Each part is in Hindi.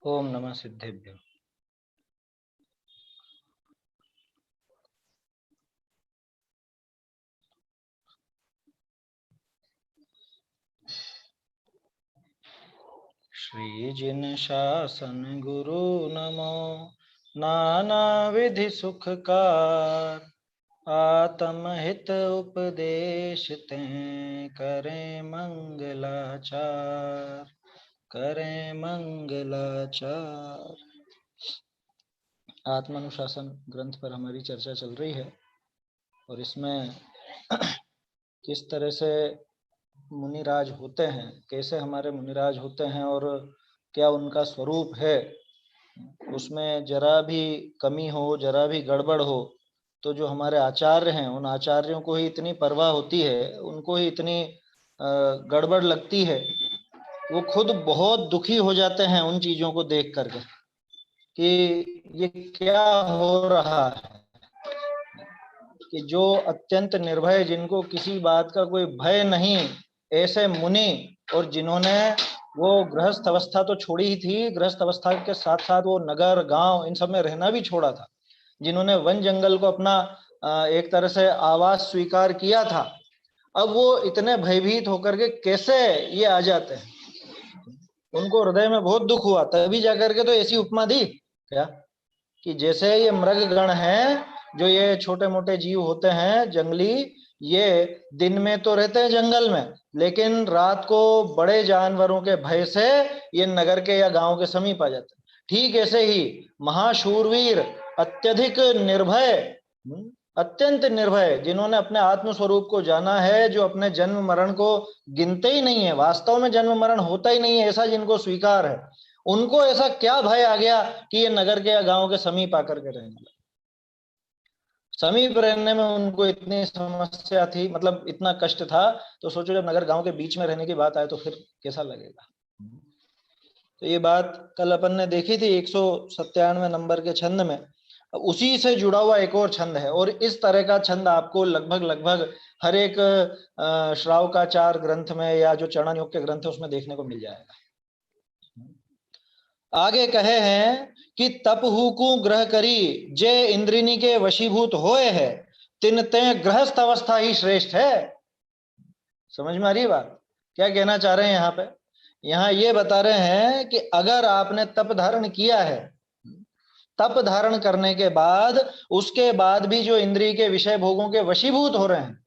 ओम नमः सिद्धेभ्यो। श्री जिन शासन गुरु नमो, नाना विधि सुखकार, आत्महित उपदेश तें करें मंगलाचार, करें मंगलाचार। आत्मानुशासन ग्रंथ पर हमारी चर्चा चल रही है और इसमें किस तरह से मुनिराज होते हैं, कैसे हमारे मुनिराज होते हैं और क्या उनका स्वरूप है, उसमें जरा भी कमी हो, जरा भी गड़बड़ हो तो जो हमारे आचार्य हैं उन आचार्यों को ही इतनी परवाह होती है, उनको ही इतनी गड़बड़ लगती है, वो खुद बहुत दुखी हो जाते हैं उन चीजों को देख करके कि ये क्या हो रहा है, कि जो अत्यंत निर्भय, जिनको किसी बात का कोई भय नहीं, ऐसे मुनि, और जिन्होंने वो गृहस्थ अवस्था तो छोड़ी ही थी, गृहस्थ अवस्था के साथ साथ वो नगर गांव इन सब में रहना भी छोड़ा था, जिन्होंने वन जंगल को अपना एक तरह से आवास स्वीकार किया था, अब वो इतने भयभीत होकर के कैसे ये आ जाते हैं। उनको हृदय में बहुत दुख हुआ, तभी जाकर के तो ऐसी उपमा दी क्या कि जैसे ये मृग गण हैं, जो ये छोटे मोटे जीव होते हैं जंगली, ये दिन में तो रहते हैं जंगल में, लेकिन रात को बड़े जानवरों के भय से ये नगर के या गांव के समीप आ जाते हैं। ठीक ऐसे ही महाशूरवीर, अत्यधिक निर्भय, अत्यंत निर्भय, जिन्होंने अपने आत्म स्वरूप को जाना है, जो अपने जन्म मरण को गिनते ही नहीं है, वास्तव में जन्म मरण होता ही नहीं है ऐसा जिनको स्वीकार है, उनको ऐसा क्या भय आ गया कि ये नगर के या गांव के समीप आकर के रहने लगे। समीप रहने में उनको इतनी समस्या थी, मतलब इतना कष्ट था, तो सोचो जब नगर गांव के बीच में रहने की बात आए तो फिर कैसा लगेगा। तो ये बात कल अपन ने देखी थी 197 नंबर के छंद में, उसी से जुड़ा हुआ एक और छंद है, और इस तरह का छंद आपको लगभग लगभग हर एक श्रावकाचार ग्रंथ में या जो चरण योग के ग्रंथ है उसमें देखने को मिल जाएगा। आगे कहे हैं कि तप हुकू ग्रह करी, जे इंद्रिनी के वशीभूत होए है, तिन ते गृहस्थ अवस्था ही श्रेष्ठ है। समझ में आ रही बात, क्या कहना चाह रहे हैं यहाँ पे? यहाँ ये बता रहे हैं कि अगर आपने तप धारण किया है, तप धारण करने के बाद उसके बाद भी जो इंद्रिय के विषय भोगों के वशीभूत हो रहे हैं,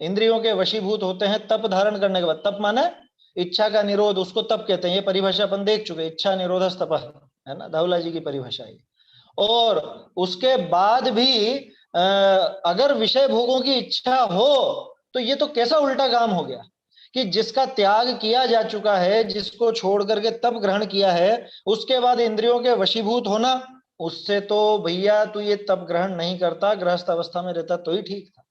इंद्रियों के वशीभूत होते हैं तप धारण करने के बाद। तप माने इच्छा का निरोध, उसको तप कहते हैं, ये परिभाषा अपन देख चुके, इच्छा निरोध तप है ना, धावला जी की परिभाषा है। और उसके बाद भी अगर विषय भोगों की इच्छा हो तो ये तो कैसा उल्टा काम हो गया कि जिसका त्याग किया जा चुका है, जिसको छोड़ करके तप ग्रहण किया है, उसके बाद इंद्रियों के वशीभूत होना, उससे तो भैया तू ये तप ग्रहण नहीं करता, गृहस्थ अवस्था में रहता तो ही ठीक था।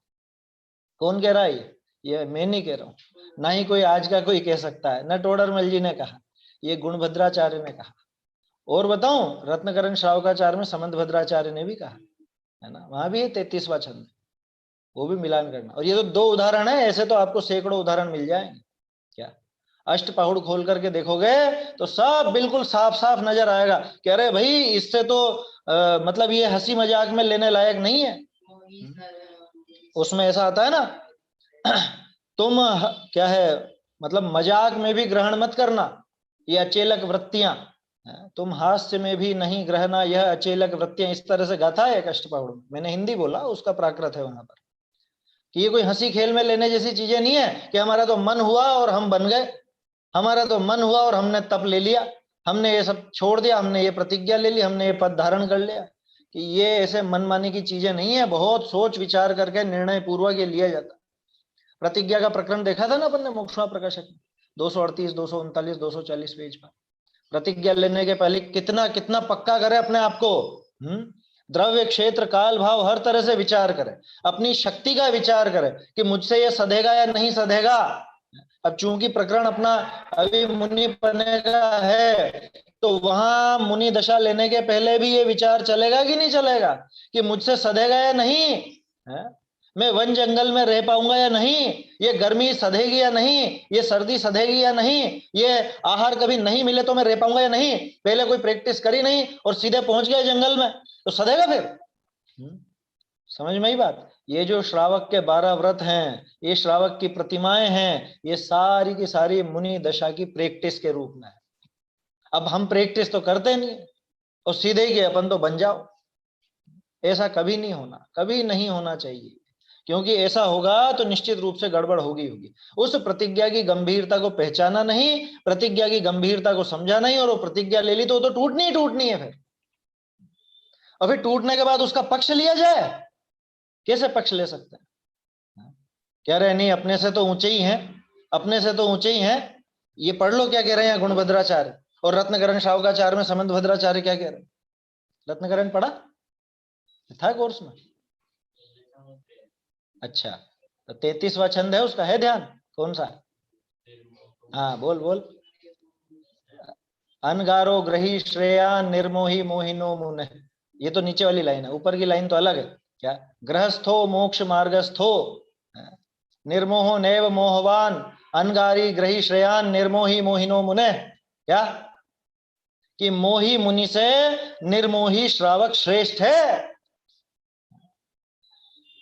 कौन कह रहा है ये मैं नहीं कह रहा हूं, ना ही कोई आज का कोई कह सकता है, न टोडरमल जी ने कहा, ये गुणभद्राचार्य ने कहा। और बताऊं, रत्नकरण श्रावकाचार्य में समंत भद्राचार्य ने भी कहा है ना, वहां भी है 33वां छंद, वो भी मिलान करना। और ये तो दो उदाहरण है, ऐसे तो आपको सैकड़ों उदाहरण मिल जाएंगे। क्या अष्ट पहुड़ खोल करके देखोगे तो सब बिल्कुल साफ साफ नजर आएगा कि अरे भाई इससे तो मतलब ये हंसी मजाक में लेने लायक नहीं है। उसमें ऐसा आता है ना तुम क्या है, मतलब मजाक में भी ग्रहण मत करना, ये अचेलक वृत्तियां, तुम हास्य में भी नहीं ग्रहणा यह अचेलक वृत्तियां, इस तरह से गाथा है कष्ट पहाड़ में। मैंने हिंदी बोला, उसका प्राकृत है वहां पर, कि ये कोई हंसी खेल में लेने जैसी चीजें नहीं है कि हमारा तो मन हुआ और हम बन गए, हमारा तो मन हुआ और हमने तप ले लिया, हमने ये सब छोड़ दिया, हमने ये प्रतिज्ञा ले ली, हमने ये पद धारण कर लिया। कि ये ऐसे मनमानी की चीजें नहीं है, बहुत सोच विचार करके निर्णय पूर्वक ये लिया जाता। प्रतिज्ञा का प्रकरण देखा था ना अपन ने मोक्षमा प्रकाशक में, 238, 239, 240 पेज पर। प्रतिज्ञा लेने के पहले कितना कितना पक्का करे अपने आप को, द्रव्य क्षेत्र काल भाव हर तरह से विचार करे, अपनी शक्ति का विचार करे कि मुझसे ये सधेगा या नहीं सधेगा। अब चूंकि प्रकरण अपना अभी मुनि पने का है, तो वहां मुनि दशा लेने के पहले भी ये विचार चलेगा कि नहीं चलेगा कि मुझसे सधेगा या नहीं है? मैं वन जंगल में रह पाऊंगा या नहीं, ये गर्मी सधेगी या नहीं, ये सर्दी सधेगी या नहीं, ये आहार कभी नहीं मिले तो मैं रह पाऊंगा या नहीं, पहले कोई प्रैक्टिस करी नहीं और सीधे पहुंच गया जंगल में, तो सधेगा फिर। समझ में आई बात। ये जो श्रावक के 12 व्रत हैं, ये श्रावक की प्रतिमाएं हैं, ये सारी की सारी मुनि दशा की प्रैक्टिस के रूप में है। अब हम प्रैक्टिस तो करते नहीं और सीधे ही अपन तो बन जाओ, ऐसा कभी नहीं होना, कभी नहीं होना चाहिए, क्योंकि ऐसा होगा तो निश्चित रूप से गड़बड़ होगी होगी। उस प्रतिज्ञा की गंभीरता को पहचाना नहीं, प्रतिज्ञा की गंभीरता को समझा नहीं, और वो प्रतिज्ञा ले ली तो टूटनी ही टूटनी है फिर। और फिर टूटने के बाद उसका पक्ष लिया जाए, कैसे पक्ष ले सकते हैं? कह रहे नहीं अपने से तो ऊंचे ही हैं, अपने से तो ऊंचे ही हैं। ये पढ़ लो क्या कह रहे हैं गुणभद्राचार्य और रत्नकरण शावकाचार्य में समंत भद्राचार्य क्या कह रहे हैं। रत्नकरण पढ़ा था कोर्स में? अच्छा, तो 33वां छंद है उसका, है ध्यान? कौन सा? हाँ बोल बोल। अनगारो ग्रही श्रेया निर्मोही मोहिनो मुने, ये तो नीचे वाली लाइन है, ऊपर की लाइन तो अलग है। क्या? गृहस्थो मोक्ष मार्गस्थो निर्मोहो नैव मोहवान अनगारी ग्रही श्रेयान निर्मोही मोहिनो मुने। क्या? कि मोही मुनि से निर्मोही श्रावक श्रेष्ठ है।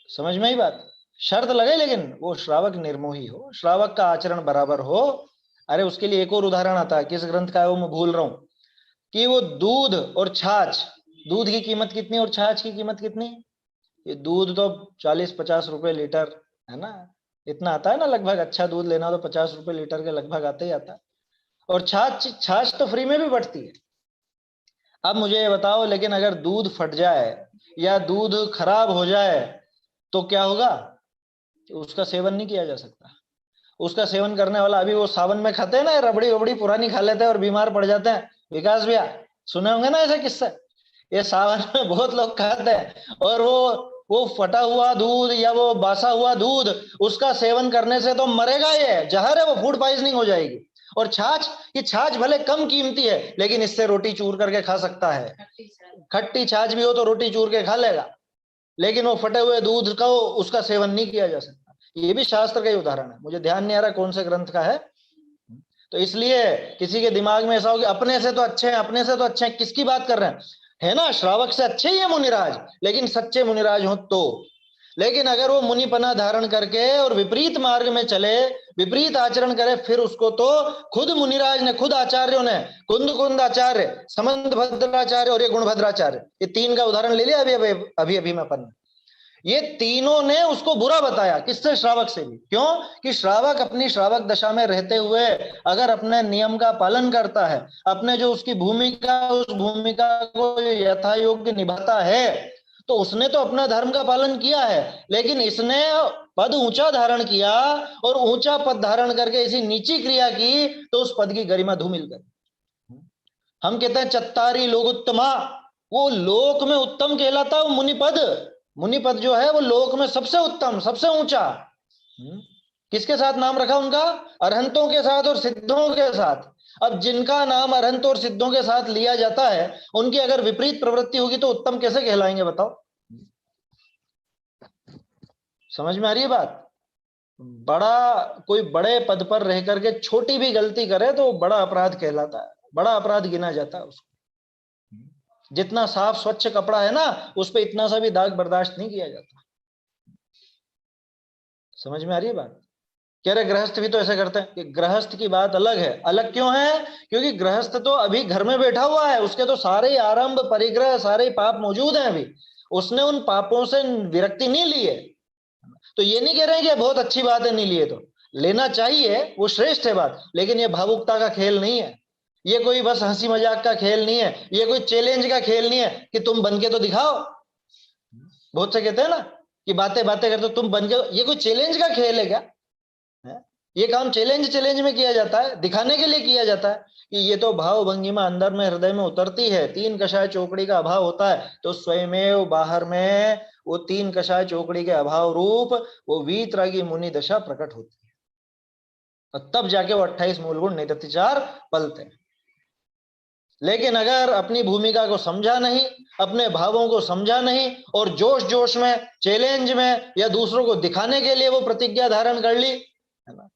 समझ में ही बात? शर्त लगे लेकिन वो श्रावक निर्मोही हो, श्रावक का आचरण बराबर हो। अरे उसके लिए एक और उदाहरण आता है, किस ग्रंथ का है वो मैं भूल रहा हूं, कि वो दूध और छाछ, दूध की कीमत कितनी और छाछ की कीमत कितनी? ये दूध तो 40-50 रुपए लीटर है ना, इतना आता है ना लगभग। अच्छा दूध लेना तो 50 रुपए लीटर के लगभग आता ही आता है। और छाछ, छाछ तो फ्री में भी बढ़ती है। अब मुझे ये बताओ, लेकिन अगर दूध फट जाए या दूध खराब हो जाए तो क्या होगा? उसका सेवन नहीं किया जा सकता। उसका सेवन करने वाला, अभी वो सावन में खाते हैं ना रबड़ी वबड़ी पुरानी खा लेते हैं और बीमार पड़ जाते हैं। विकास भैया सुने होंगे ना ऐसा किस्सा, ये सावन में बहुत लोग खाते हैं और वो फटा हुआ दूध या वो बासा हुआ दूध, उसका सेवन करने से तो मरेगा, ये जहर है, वो फूड पॉइजनिंग हो जाएगी। और छाछ, ये छाछ भले कम कीमती है लेकिन इससे रोटी चूर करके खा सकता है। खट्टी छाछ भी हो तो रोटी चूर के खा लेगा, लेकिन वो फटे हुए दूध का उसका सेवन नहीं किया जा सकता। ये भी शास्त्र का ही उदाहरण है, मुझे ध्यान नहीं आ रहा कौन से ग्रंथ का है। तो इसलिए किसी के दिमाग में ऐसा हो कि अपने से तो अच्छे हैं, अपने से तो अच्छे हैं, किसकी बात कर रहे हैं? है ना, श्रावक से अच्छे ही है मुनिराज, लेकिन सच्चे मुनिराज हो तो। लेकिन अगर वो मुनिपना धारण करके और विपरीत मार्ग में चले, विपरीत आचरण करे, फिर उसको तो खुद मुनिराज ने, खुद आचार्यों ने, कुंद आचार्य, समंत भद्राचार्य और ये गुणभद्राचार्य, ये 3 का उदाहरण ले लिया अभी अभी में अपन, ये तीनों ने उसको बुरा बताया। किससे? श्रावक से भी। क्यों? कि श्रावक अपनी श्रावक दशा में रहते हुए अगर अपने नियम का पालन करता है, अपने जो उसकी भूमिका, उस भूमिका को यथा योग्य निभाता है, तो उसने तो अपना धर्म का पालन किया है। लेकिन इसने पद ऊंचा धारण किया और ऊंचा पद धारण करके ऐसी नीची क्रिया की तो उस पद की गरिमा धूमिल कर। हम कहते हैं चत्तारी लोक उत्तमा, वो लोक में उत्तम कहलाता है वो मुनिपद। मुनिपद जो है वो लोक में सबसे उत्तम, सबसे ऊंचा। किसके साथ नाम रखा उनका? अरहंतों के साथ और सिद्धों के साथ। अब जिनका नाम अरहंतों और सिद्धों के साथ लिया जाता है, उनकी अगर विपरीत प्रवृत्ति होगी तो उत्तम कैसे कहलाएंगे बताओ? समझ में आ रही है बात? बड़ा, कोई बड़े पद पर रह करके छोटी भी गलती करे तो बड़ा अपराध कहलाता है, बड़ा अपराध गिना जाता है उसको। जितना साफ स्वच्छ कपड़ा है ना, उस पर इतना सा भी दाग बर्दाश्त नहीं किया जाता। समझ में आ रही है बात? कह रहे गृहस्थ भी तो ऐसे करते हैं। कि गृहस्थ की बात अलग है। अलग क्यों है? क्योंकि गृहस्थ तो अभी घर में बैठा हुआ है, उसके तो सारे आरंभ परिग्रह सारे पाप मौजूद हैं अभी, उसने उन पापों से विरक्ति नहीं ली है। तो ये नहीं कह रहे हैं कि बहुत अच्छी बात है नहीं लिए, तो लेना चाहिए, वो श्रेष्ठ है बात, लेकिन ये भावुकता का खेल नहीं है, ये कोई बस हंसी मजाक का खेल नहीं है, ये कोई चैलेंज का खेल नहीं है कि तुम बन के तो दिखाओ। बहुत से कहते हैं ना कि बातें बातें करते तुम बन के, ये कोई चैलेंज का खेल है क्या? ये काम चैलेंज में किया जाता है, दिखाने के लिए किया जाता है कि ये तो भाव भंगिमा अंदर में हृदय में उतरती है। 3 कषाय चौकड़ी का अभाव होता है तो स्वयमेव बाहर में वो 3 कषाय चौकड़ी के अभाव रूप वो वीतरागी मुनि दशा प्रकट होती है, और तब जाके वो 28 मूल गुण नित्यचार पलते हैं। लेकिन अगर अपनी भूमिका को समझा नहीं, अपने भावों को समझा नहीं और जोश जोश में, चैलेंज में या दूसरों को दिखाने के लिए वो प्रतिज्ञा धारण कर ली, है ना।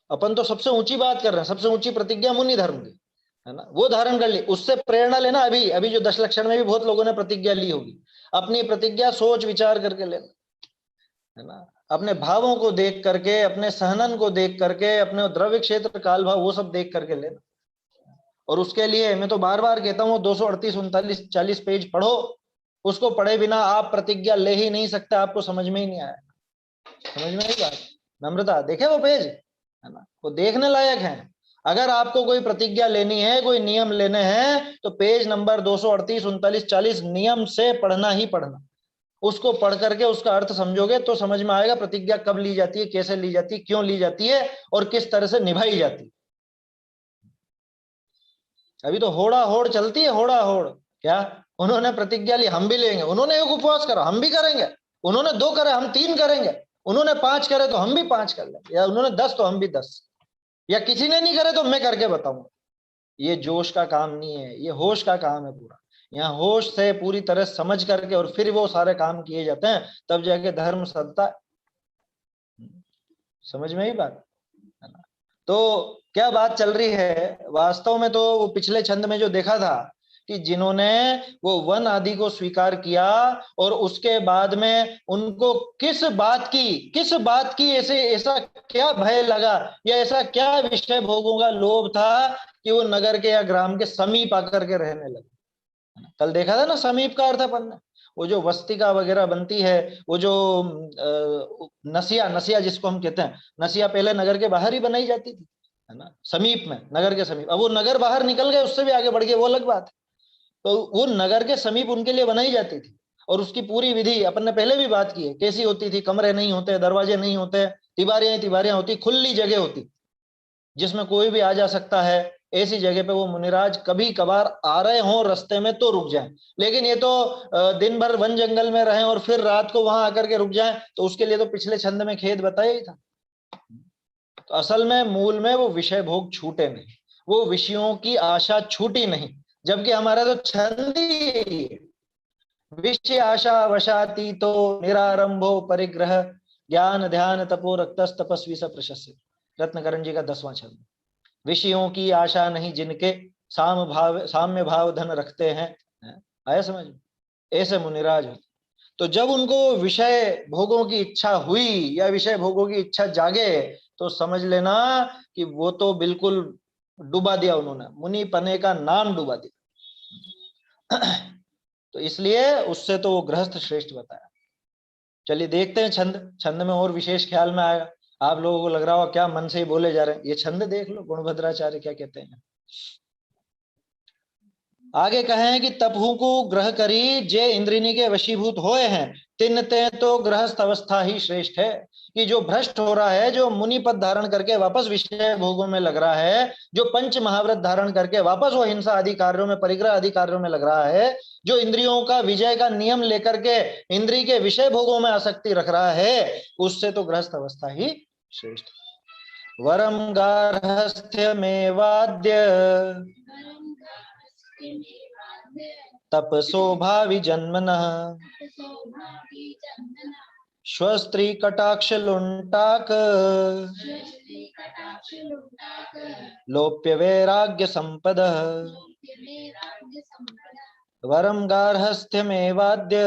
अपन तो सबसे ऊंची बात कर रहे हैं, सबसे ऊंची प्रतिज्ञा मुनि धर्म की, है ना, वो धारण कर ली। उससे प्रेरणा लेना। अभी अभी जो 10 लक्षण में भी बहुत लोगों ने प्रतिज्ञा ली होगी, अपनी प्रतिज्ञा सोच विचार करके लेना, है ना। अपने भावों को देख करके, अपने सहनन को देख करके, अपने द्रव्य क्षेत्र काल भाव वो सब देख करके लेना। और उसके लिए मैं तो बार बार कहता हूँ 238, 39, 40 पेज पढ़ो। उसको पढ़े बिना आप प्रतिज्ञा ले ही नहीं सकते, आपको समझ में ही नहीं आया। समझ में आई बात? नम्रता, देखे वो पेज, है ना, वो देखने लायक है। अगर आपको कोई प्रतिज्ञा लेनी है, कोई नियम लेने हैं, तो पेज नंबर 238, 39, 40 नियम से पढ़ना ही पढ़ना। उसको पढ़ करके उसका अर्थ समझोगे तो समझ में आएगा प्रतिज्ञा कब ली जाती है, कैसे ली जाती है, क्यों ली जाती है और किस तरह से निभाई जाती है। अभी तो होड़ा होड़ चलती है, होड़ा होड़। क्या उन्होंने प्रतिज्ञा ली, हम भी लेंगे। उन्होंने एक उपवास करा, हम भी करेंगे। उन्होंने 2 करे, हम 3 करेंगे। उन्होंने 5 करे तो हम भी 5 कर लेंगे, या उन्होंने 10 तो हम भी 10, या किसी ने नहीं करे तो मैं करके बताऊंगा। ये जोश का काम नहीं है, ये होश का काम है पूरा। यहाँ होश से पूरी तरह समझ करके और फिर वो सारे काम किए जाते हैं, तब जाके धर्म सत्ता। समझ में ही बात, है ना। तो क्या बात चल रही है वास्तव में, तो वो पिछले छंद में जो देखा था कि जिन्होंने वो वन आदि को स्वीकार किया और उसके बाद में उनको किस बात की ऐसे ऐसा क्या भय लगा या ऐसा क्या विषय भोगों का लोभ था कि वो नगर के या ग्राम के समीप आकर के रहने लगे। कल देखा था ना समीप का अर्थ अपन ने, वो जो वस्तिका वगैरह बनती है, वो जो नसिया नसिया जिसको हम कहते हैं, नसिया पहले नगर के बाहर ही बनाई जाती थी, है ना, समीप में, नगर के समीप। अब वो नगर बाहर निकल गए, उससे भी आगे बढ़ गए, वो अलग बात है। तो वो नगर के समीप उनके लिए बनाई जाती थी। और उसकी पूरी विधि अपन ने पहले भी बात की है, कैसी होती थी। कमरे नहीं होते, दरवाजे नहीं होते, तिबारियां होती, खुली जगह होती जिसमें कोई भी आ जा सकता है। ऐसी जगह पे वो मुनिराज कभी कभार आ रहे हों रास्ते में तो रुक जाएं। लेकिन ये तो दिन भर वन जंगल में रहें और फिर रात को वहां आकर के रुक जाएं, तो उसके लिए तो पिछले छंद में खेद बताया ही था। तो असल में मूल में वो विषय भोग छूटे नहीं, वो विषयों की आशा छूटी नहीं, जबकि हमारा तो छंद ही विषय आशा वशाती तो निरारंभो परिग्रह ज्ञान ध्यान तपो रक्तस तपस्वी स प्रशस्य। रत्नकरण जी का 10वां छंद। विषयों की आशा नहीं जिनके साम्य भाव धन रखते हैं, आया समझ में, ऐसे मुनिराज हो। तो जब उनको विषय भोगों की इच्छा हुई या विषय भोगों की इच्छा जागे, तो समझ लेना कि वो तो बिल्कुल डुबा दिया उन्होंने, मुनि पने का नाम डुबा दिया। तो इसलिए उससे तो वो गृहस्थ श्रेष्ठ बताया। चलिए देखते हैं छंद, छंद में और विशेष ख्याल में आएगा। आप लोगों को लग रहा हो क्या मन से ही बोले जा रहे हैं, ये छंद देख लो गुणभद्राचार्य क्या कहते हैं। आगे कहे कि तपहु को ग्रह करी जे इंद्रिनी के वशीभूत होए हैं, तिन ते तो गृहस्थ अवस्था ही श्रेष्ठ है। कि जो भ्रष्ट हो रहा है, जो मुनि पद धारण करके वापस विषय भोगों में लग रहा है, जो पंच महाव्रत धारण करके वापस वो हिंसा आदि कार्यों में, परिग्रह आदि कार्यों में लग रहा है, जो इंद्रियों का विजय का नियम लेकर के इंद्रिय के विषय भोगों में आसक्ति रख रहा है, उससे तो गृहस्थ अवस्था ही श्रेष्ठ। वरम गार्हस्थ्य में वाद्य तपसोभावि जन्मनः स्वस्त्री कटाक्ष लुंटाक लोप्य वैराग्य संपद। वरम गार्हस्थ्यमेवाद्य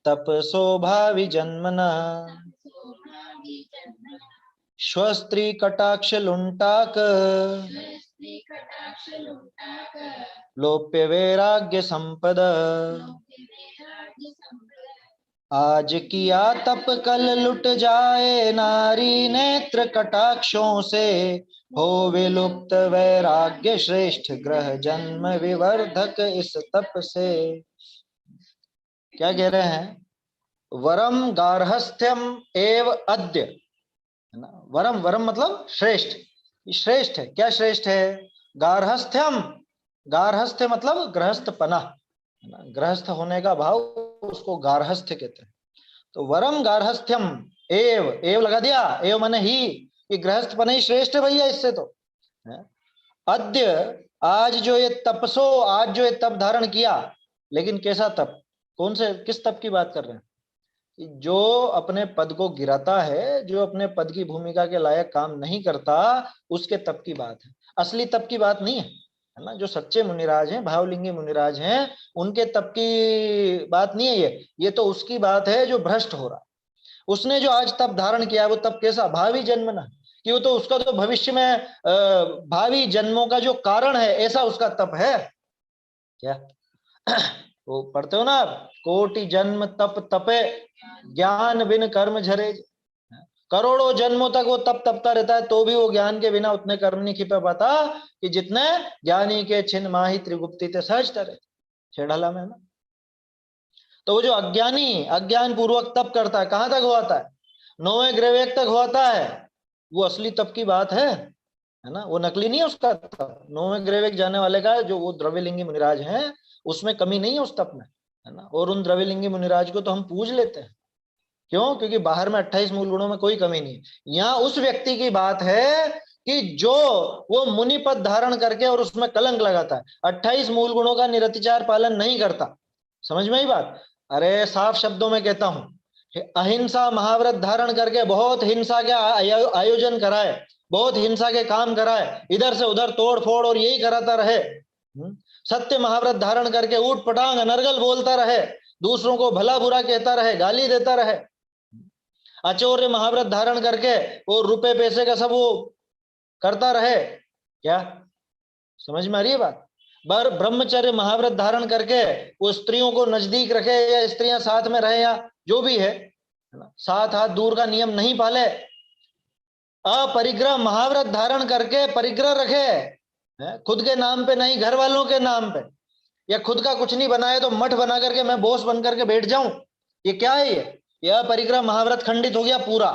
तपसोभावि जन्मनः स्वस्त्री कटाक्ष लुंटाक लोप्य वैराग्य संपद। आज किया तप कल लुट जाए नारी नेत्र कटाक्षों से, हो विलुप्त वैराग्य श्रेष्ठ ग्रह जन्म विवर्धक इस तप से। क्या कह रहे हैं? वरम गार्हस्थ्यम एव अद्य, है ना। वरम, वरम मतलब श्रेष्ठ, श्रेष्ठ है। क्या श्रेष्ठ है? गार्हस्थ्यम, गार्हस्थ्य मतलब गृहस्थपना, है ना, गृहस्थ होने का भाव, उसको गार्हस्थ्य कहते हैं। तो वरम गार्हस्थ्यम एव, एव लगा दिया, एव माने ही, कि गृहस्थपना ही श्रेष्ठ है भैया इससे तो, है। अद्य, आज जो ये तपसो, आज जो ये तप धारण किया, लेकिन कैसा तप, कौन से किस तप की बात कर रहे हैं? जो अपने पद को गिराता है, जो अपने पद की भूमिका के लायक काम नहीं करता, उसके तप की बात है, असली तप की बात नहीं है ना। जो सच्चे मुनिराज हैं, भावलिंगी मुनिराज हैं, उनके तप की बात नहीं है ये तो उसकी बात है जो भ्रष्ट हो रहा। उसने जो आज तप धारण किया वो तप कैसा, भावी जन्म ना, कि वो तो उसका तो भविष्य में भावी जन्मों का जो कारण है, ऐसा उसका तप है क्या? वो पढ़ते हो ना आप, कोटि जन्म तप तपे, ज्ञान बिन कर्म झरे। करोड़ों जन्मों तक वो तप तपता रहता है, तो भी वो ज्ञान के बिना उतने कर्म नहीं खिपा पाता कि जितने ज्ञानी के छिन्न माही त्रिगुप्ती ते सहज तरे, छेड़ाला में ना। तो वो जो अज्ञानी अज्ञान पूर्वक तप करता है, कहां तक हुआता है? 9वें ग्रहवेग तक हुआता है। वो असली तप की बात है ना, वो नकली नहीं है उसका तप। 9वें ग्रहवेग जाने वाले का जो वो द्रव्यलिंगी मुनिराज हैं, उसमें कमी नहीं है उस तप में, है ना। और उन द्रव्यलिंगी मुनिराज को तो हम पूज लेते हैं, क्यों? क्योंकि बाहर में 28 मूल गुणों में कोई कमी नहीं है। यहाँ उस व्यक्ति की बात है कि जो वो मुनि पद धारण करके और उसमें कलंक लगाता है, 28 मूल गुणों का निरतिचार पालन नहीं करता। समझ में ही बात? अरे साफ शब्दों में कहता हूं, अहिंसा महाव्रत धारण करके बहुत हिंसा के आयोजन कराए, बहुत हिंसा के काम कराए, इधर से उधर तोड़ फोड़ और यही कराता रहे। सत्य महाव्रत धारण करके ऊट पटांग अनर्गल बोलता रहे, दूसरों को भला बुरा कहता रहे, गाली देता रहे। आचौर्य महाव्रत धारण करके वो रुपए पैसे का सब वो करता रहे, क्या समझ में आ रही है बात? ब्रह्मचर्य महाव्रत धारण करके वो स्त्रियों को नजदीक रखे, या स्त्रियां साथ में रहे, या जो भी है ना, 7 हाथ दूर का नियम नहीं पाले, अपरिग्रह महाव्रत धारण करके परिग्रह रखे, खुद के नाम पे नहीं, घर वालों के नाम पे, या खुद का कुछ नहीं बनाए तो मठ बना करके मैं बॉस बन करके बैठ जाऊं, ये क्या है? यह परिग्रह महाव्रत खंडित हो गया पूरा।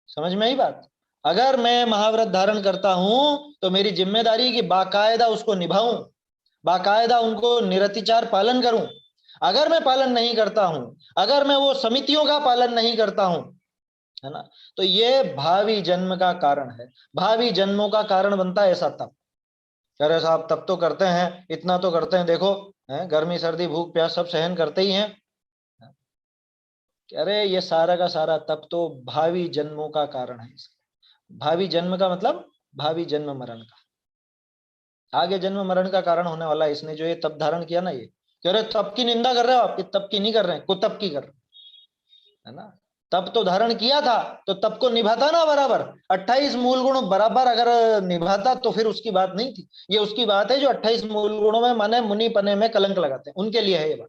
समझ में आई बात? अगर मैं महाव्रत धारण करता हूं तो मेरी जिम्मेदारी है कि बाकायदा उसको निभाऊं, बाकायदा उनको निरतिचार पालन करूं। अगर मैं पालन नहीं करता हूं, अगर मैं वो समितियों का पालन नहीं करता हूं, है ना, तो ये भावी जन्म का कारण है, भावी जन्मों का कारण बनता है ऐसा तप। अरे साहब तब तो करते हैं, इतना तो करते हैं, देखो है, गर्मी सर्दी भूख प्यास सब सहन करते ही हैं। अरे ये सारा का सारा तप तो भावी जन्मों का कारण है। भावी जन्म का मतलब भावी जन्म मरण का, आगे जन्म मरण का कारण होने वाला है। इसने जो ये तप धारण किया ना, ये कह रहे तप की निंदा कर रहे हो आप, तप की नहीं कर रहे हैं, कुतप की कर रहे है ना। तप तो धारण किया था तो तप को निभाता ना बराबर, 28 मूल गुण बराबर अगर निभाता तो फिर उसकी बात नहीं थी। ये उसकी बात है जो 28 मूल गुणों में माने मुनि पने में कलंक लगाते हैं, उनके लिए है ये बात।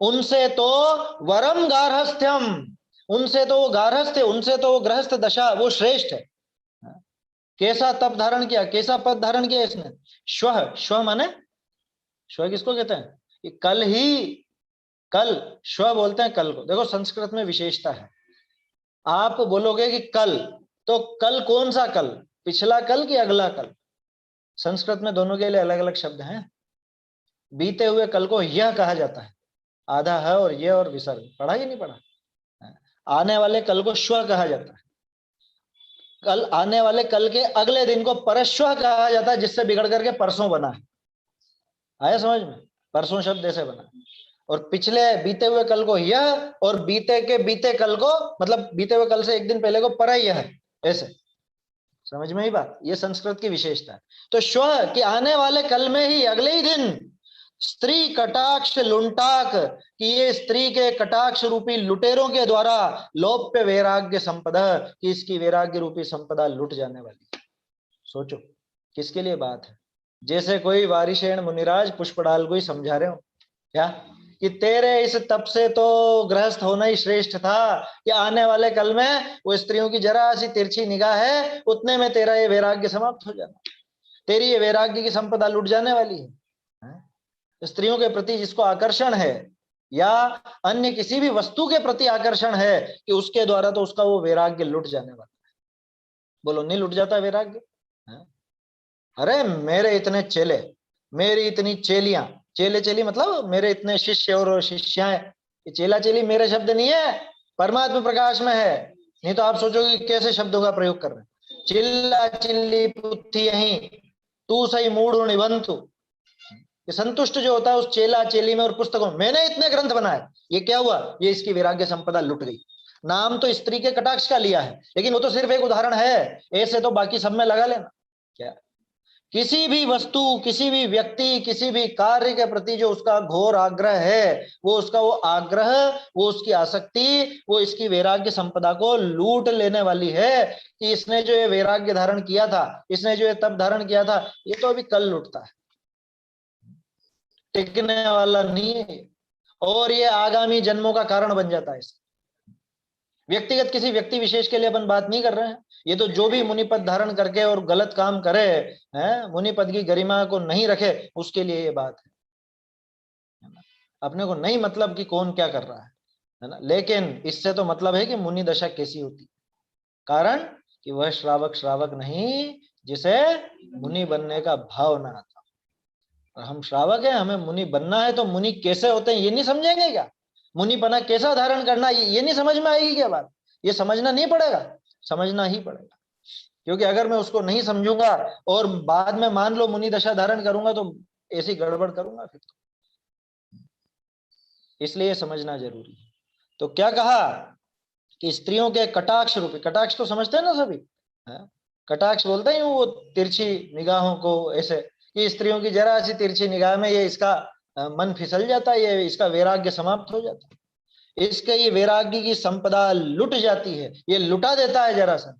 उनसे तो वरम गार्हस्थ्यम, उनसे तो वो गार्हस्थ है, उनसे तो वो गृहस्थ दशा वो श्रेष्ठ है। कैसा तप धारण किया, कैसा पद धारण किया इसने? श्वः, श्वः माने श्वः किसको कहते हैं? ये कल ही, कल श्वः बोलते हैं कल को। देखो संस्कृत में विशेषता है, आप बोलोगे कि कल, तो कल कौन सा कल, पिछला कल कि अगला कल? संस्कृत में दोनों के लिए अलग अलग शब्द हैं। बीते हुए कल को यह कहा जाता है, आधा है और ये और विसर्ग, पढ़ा ही नहीं पढ़ा? आने वाले कल को श्व कहा जाता है, कल आने वाले कल के अगले दिन को परश्व कहा जाता है, जिससे बिगड़ करके परसों बना है। आया समझ में? परसों शब्द ऐसे बना। और पिछले बीते हुए कल को यह, और बीते के बीते कल को, मतलब बीते हुए कल से एक दिन पहले को पर यह है, ऐसे। समझ में ही बात? ये संस्कृत की विशेषता है। तो श्व कि आने वाले कल में ही, अगले ही दिन, स्त्री कटाक्ष लुंटाक, कि ये स्त्री के कटाक्ष रूपी लुटेरों के द्वारा लोप्य वैराग्य संपदा, कि इसकी वैराग्य रूपी संपदा लुट जाने वाली। सोचो किसके लिए बात है? जैसे कोई वारिशेण मुनिराज पुष्पडाल को ही समझा रहे हो क्या, कि तेरे इस तप से तो गृहस्थ होना ही श्रेष्ठ था, कि आने वाले कल में वो स्त्रियों की जरा सी तिरछी निगाह है, उतने में तेरा ये वैराग्य समाप्त हो जाना, तेरी ये वैराग्य की संपदा लुट जाने वाली है। स्त्रियों के प्रति जिसको आकर्षण है, या अन्य किसी भी वस्तु के प्रति आकर्षण है, कि उसके द्वारा तो उसका वो वैराग्य लुट जाने वाला है। बोलो नहीं लुट जाता वैराग्य? अरे मेरे इतने चेले, मेरी इतनी चेलियां, चेले चेली मतलब मेरे इतने शिष्य और शिष्याएं, ये चेला चेली मेरे शब्द नहीं है, परमात्मा प्रकाश में है। नहीं तो आप सोचोगे कैसे शब्दों का प्रयोग कर रहे हैं। चिल्ला चिल्ली पुथी यही तू सही मूढ़ निबंधु। ये संतुष्ट जो होता है उस चेला चेली में और पुस्तकों में, मैंने इतने ग्रंथ बनाए, ये क्या हुआ, ये इसकी वैराग्य संपदा लुट गई। नाम तो स्त्री के कटाक्ष का लिया है, लेकिन वो तो सिर्फ एक उदाहरण है, ऐसे तो बाकी सब में लगा लेना। क्या किसी भी वस्तु, किसी भी व्यक्ति, किसी भी कार्य के प्रति जो उसका घोर आग्रह है, वो उसका वो आग्रह, वो उसकी आसक्ति, वो इसकी वैराग्य संपदा को लूट लेने वाली है। कि इसने जो ये वैराग्य धारण किया था, इसने जो ये तप धारण किया था, ये तो अभी कल लुटता है, टिकने वाला नहीं है, और ये आगामी जन्मों का कारण बन जाता है। व्यक्तिगत किसी व्यक्ति विशेष के लिए अपन बात नहीं कर रहे हैं, ये तो जो भी मुनि पद धारण करके और गलत काम करे, हैं, मुनि पद की गरिमा को नहीं रखे, उसके लिए ये बात है ना। अपने को नहीं मतलब कि कौन क्या कर रहा है ना, लेकिन इससे तो मतलब है कि मुनि दशा कैसी होती, कारण कि वह श्रावक श्रावक नहीं जिसे मुनि बनने का भाव ना आता। और हम श्रावक हैं, हमें मुनि बनना है, तो मुनि कैसे होते हैं ये नहीं समझेंगे क्या? मुनि बना कैसा धारण करना, ये नहीं समझ में आएगी क्या बात? ये समझना नहीं पड़ेगा, समझना ही पड़ेगा। क्योंकि अगर मैं उसको नहीं समझूंगा और बाद में मान लो मुनि दशा धारण करूंगा, तो ऐसी गड़बड़ करूंगा फिर तो। इसलिए समझना जरूरी है। तो क्या कहा कि स्त्रियों के कटाक्ष रूपी, कटाक्ष तो समझते हैं ना सभी, है? कटाक्ष बोलते हैं वो तिरछी निगाहों को, ऐसे कि स्त्रियों की जरा सी तिरछी निगाह में ये इसका मन फिसल जाता है, ये इसका वैराग्य समाप्त हो जाता है, इसके ये वैराग्य की संपदा लुट जाती है, ये लुटा देता है जरा सा।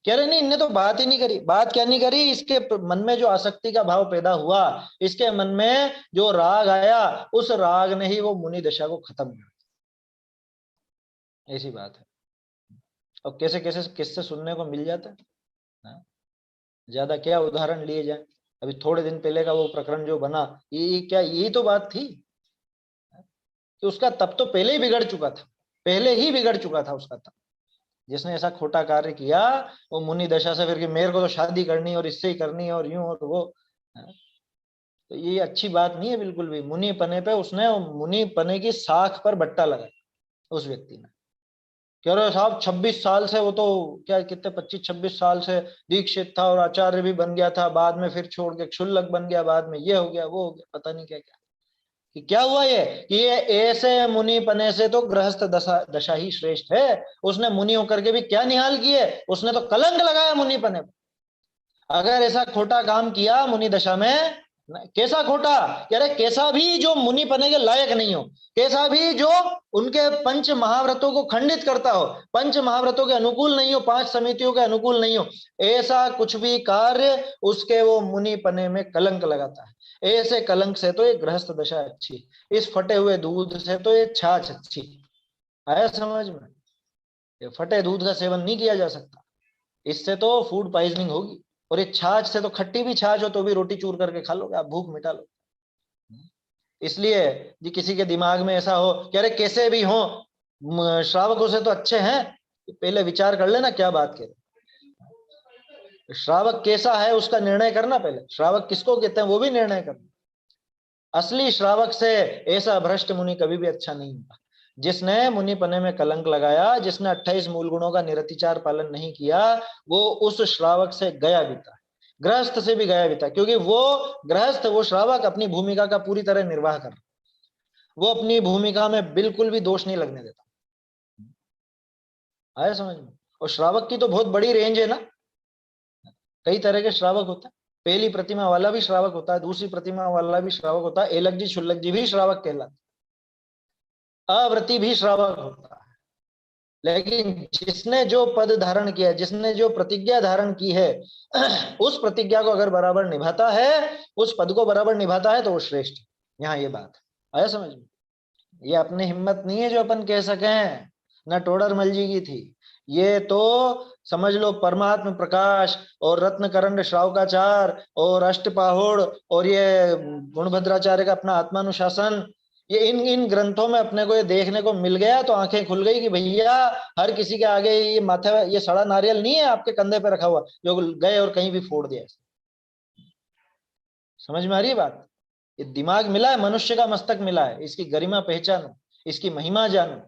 कह रहे नहीं, इनने तो बात ही नहीं करी। बात क्या नहीं करी, इसके मन में जो आसक्ति का भाव पैदा हुआ, इसके मन में जो राग आया, उस राग ने ही वो मुनि दशा को खत्म कर, ऐसी बात है। और कैसे कैसे किससे सुनने को मिल जाता है, ज्यादा क्या उदाहरण लिए जाए। अभी थोड़े दिन पहले का वो प्रकरण जो बना, ये क्या, यही तो बात थी कि उसका तब तो पहले ही बिगड़ चुका था, पहले ही बिगड़ चुका था उसका तब। जिसने ऐसा खोटा कार्य किया, वो मुनि दशा से फिर कि मेरे को तो शादी करनी और इससे ही करनी और यूं और वो, तो ये अच्छी बात नहीं है बिल्कुल भी। मुनि पने पे उसने मुनि पने की साख पर बट्टा लगाया उस व्यक्ति ने। कह रहे साहब 26 साल से वो तो क्या, कितने 25-26 साल से दीक्षित था और आचार्य भी बन गया था, बाद में फिर छोड़ के क्षुल्लक बन गया, बाद में ये हो गया वो हो गया, पता नहीं क्या क्या। कि क्या हुआ ये कि ये ऐसे मुनि पने से तो गृहस्थ दशा दशा ही श्रेष्ठ है। उसने मुनि होकर के भी क्या निहाल किए, उसने तो कलंक लगाया मुनि पने पर। अगर ऐसा खोटा काम किया मुनि दशा में, कैसा खोटा, कह रहे कैसा भी जो मुनि पने के लायक नहीं हो, कैसा भी जो उनके पंच महाव्रतों को खंडित करता हो, पंच महाव्रतों के अनुकूल नहीं हो, 5 समितियों के अनुकूल नहीं हो, ऐसा कुछ भी कार्य उसके वो मुनि पने में कलंक लगाता है। ऐसे कलंक से तो ये गृहस्थ दशा अच्छी, इस फटे हुए दूध से तो ये छाछ अच्छी। आया समझ में? ये फटे दूध का सेवन नहीं किया जा सकता, इससे तो फूड पॉइजनिंग होगी। और ये छाछ से तो, खट्टी भी छाछ हो तो भी रोटी चूर करके खा लोगे आप, भूख मिटा लो। इसलिए जी किसी के दिमाग में ऐसा हो कि अरे कैसे भी हो श्रावकों से तो अच्छे हैं, पहले विचार कर लेना क्या बात कह रहे। श्रावक कैसा है उसका निर्णय करना, पहले श्रावक किसको कहते हैं वो भी निर्णय करना। असली श्रावक से ऐसा भ्रष्ट मुनि कभी भी अच्छा नहीं होगा, जिसने मुनि पने में कलंक लगाया, जिसने 28 मूल गुणों का निरतिचार पालन नहीं किया, वो उस श्रावक से गया बीता, गृहस्थ से भी गया बीता। क्योंकि वो गृहस्थ, वो श्रावक अपनी भूमिका का पूरी तरह निर्वाह कर, वो अपनी भूमिका में बिल्कुल भी दोष नहीं लगने देता। आया समझ में? और श्रावक की तो बहुत बड़ी रेंज है ना, कई तरह के श्रावक होते हैं। पहली प्रतिमा वाला भी श्रावक होता है, दूसरी प्रतिमा वाला भी श्रावक होता है, एलक जी शुल्लक जी भी श्रावक कहलाते, अव्रति भी श्रावक होता है। लेकिन जिसने जो पद धारण किया, जिसने जो प्रतिज्ञा धारण की है, उस प्रतिज्ञा को अगर बराबर निभाता है, उस पद को बराबर निभाता है, तो वो श्रेष्ठ। यहाँ ये बात आया समझ में? ये अपनी हिम्मत नहीं है जो अपन कह सके ना, टोडरमल जी की थी। ये तो समझ लो परमात्म प्रकाश और रत्नकरंड श्रावकाचार और अष्टपाहुड़ और ये गुणभद्राचार्य का अपना आत्मानुशासन, ये इन ग्रंथों में अपने को ये देखने को मिल गया, तो आंखें खुल गई कि भैया हर किसी के आगे ये माथे, ये सड़ा नारियल नहीं है आपके कंधे पे रखा हुआ जो गए और कहीं भी फोड़ दिया। समझ में आ रही है बात? ये दिमाग मिला है, मनुष्य का मस्तक मिला है, इसकी गरिमा पहचानो, इसकी महिमा जानो,